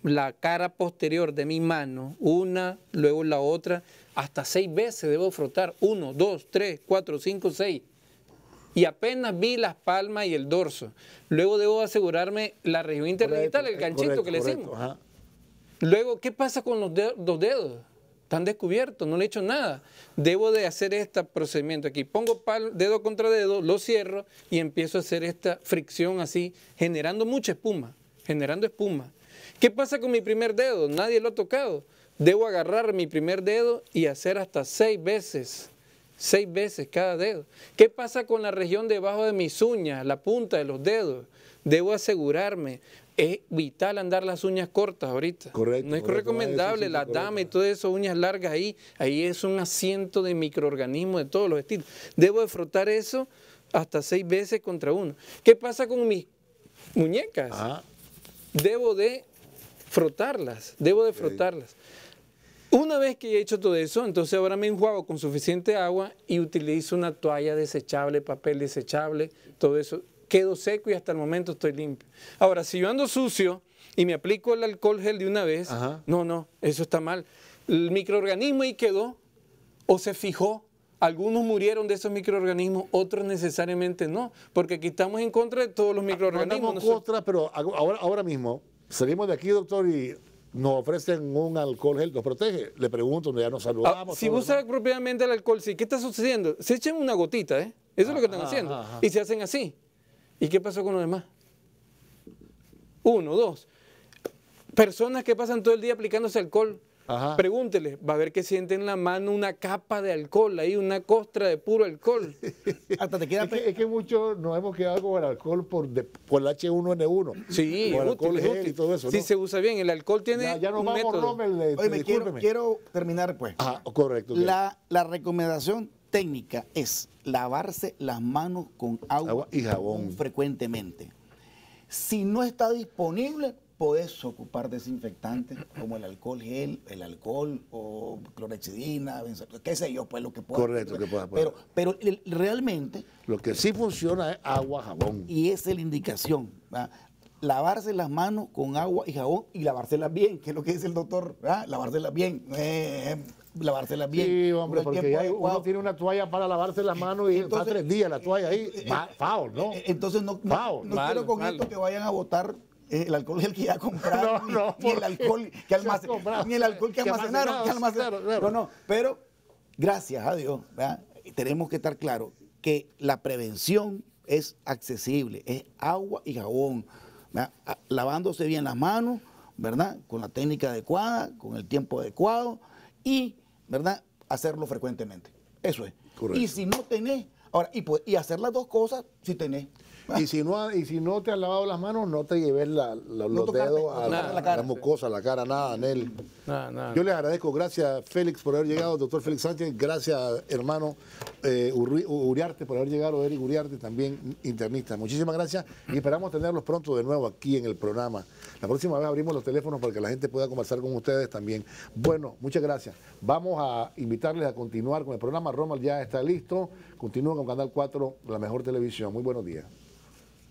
la cara posterior de mi mano, una, luego la otra, hasta 6 veces debo frotar. 1, 2, 3, 4, 5, 6. Y apenas vi las palmas y el dorso. Luego debo asegurarme la región interdigital, el ganchito que le decimos. Ajá. Luego, ¿qué pasa con los dedos? Están descubiertos, no le he hecho nada. Debo de hacer este procedimiento aquí. Pongo dedo contra dedo, lo cierro y empiezo a hacer esta fricción así, generando mucha espuma, generando espuma. ¿Qué pasa con mi primer dedo? Nadie lo ha tocado. Debo agarrar mi primer dedo y hacer hasta 6 veces. 6 veces cada dedo. ¿Qué pasa con la región debajo de mis uñas, la punta de los dedos? Debo asegurarme. Es vital andar las uñas cortas ahorita. Correcto. No es correcto. recomendable, Sí, las correcto. damas y todo eso, uñas largas ahí. Ahí es un asiento de microorganismos de todos los estilos. Debo de frotar eso hasta 6 veces contra uno. ¿Qué pasa con mis muñecas? Ajá. Debo de frotarlas, Una vez que he hecho todo eso, entonces ahora me enjuago con suficiente agua y utilizo una toalla desechable, papel desechable, todo eso. Quedo seco y hasta el momento estoy limpio. Ahora, si yo ando sucio y me aplico el alcohol gel de una vez, Ajá. no, eso está mal. El microorganismo ahí quedó o se fijó. Algunos murieron de esos microorganismos, otros necesariamente no, porque aquí estamos en contra de todos los microorganismos. No estamos contra, pero ahora mismo salimos de aquí, doctor, y nos ofrecen un alcohol gel, nos protege. Le pregunto, ya nos saludamos. Si todo, vos sabes propiamente el alcohol, sí, ¿qué está sucediendo? Se echan una gotita, ¿eh? Eso es lo que están haciendo. Ajá. Y se hacen así. ¿Y qué pasó con los demás? 1, 2. Personas que pasan todo el día aplicándose alcohol. Ajá. Pregúntele, va a ver que siente en la mano una capa de alcohol, ahí una costra de puro alcohol. Hasta te queda Es que muchos nos hemos quedado con el alcohol por el H1N1. Sí, Por el útil, alcohol es gel útil. y todo eso, Si ¿no? se usa bien, el alcohol tiene Ya nos un vamos, método. Rommel. Oye, Discúlpeme. quiero terminar pues. Ajá, correcto. ok. La recomendación técnica es lavarse las manos con agua y jabón. frecuentemente. Si no está disponible, puedes ocupar desinfectantes como el alcohol gel, el alcohol o clorhexidina, qué sé yo, pues lo que pueda. Correcto, que pueda. Pero realmente, Lo que sí funciona es agua, jabón. y esa es la indicación, ¿verdad?, lavarse las manos con agua y jabón y lavárselas bien, que es lo que dice el doctor, ¿verdad? Lavárselas bien, lavárselas bien. Sí, hombre, Con el porque tiempo ya uno adecuado. tiene una toalla para lavarse las manos y Entonces, va 3 días la toalla ahí. Foul, ¿no? Entonces no Foul. quiero con Malo. esto que vayan a botar el alcohol gel que ya compraron, No, ni el porque alcohol que almacenaron, ni el alcohol que almacenaron. Claro. No, pero gracias a Dios, ¿verdad?, tenemos que estar claros que la prevención es accesible, es agua y jabón, ¿verdad? Lavándose bien las manos, ¿verdad? Con la técnica adecuada, con el tiempo adecuado y, ¿verdad? Hacerlo frecuentemente. Eso es. Correcto. Y si no tenés, ahora, y hacer las dos cosas si tenés. Y si no te has lavado las manos, no te lleves los tocarte, dedos a no la, cara. la mucosa, a la cara, nada, Anel. Nada. Yo les agradezco, gracias Félix por haber llegado, doctor Félix Sánchez, gracias hermano Uriarte por haber llegado, Eric Uriarte, también internista. Muchísimas gracias y esperamos tenerlos pronto de nuevo aquí en el programa. La próxima vez abrimos los teléfonos para que la gente pueda conversar con ustedes también. Bueno, muchas gracias. Vamos a invitarles a continuar con el programa. Romal ya está listo. Continúen con Canal 4, la mejor televisión. Muy buenos días.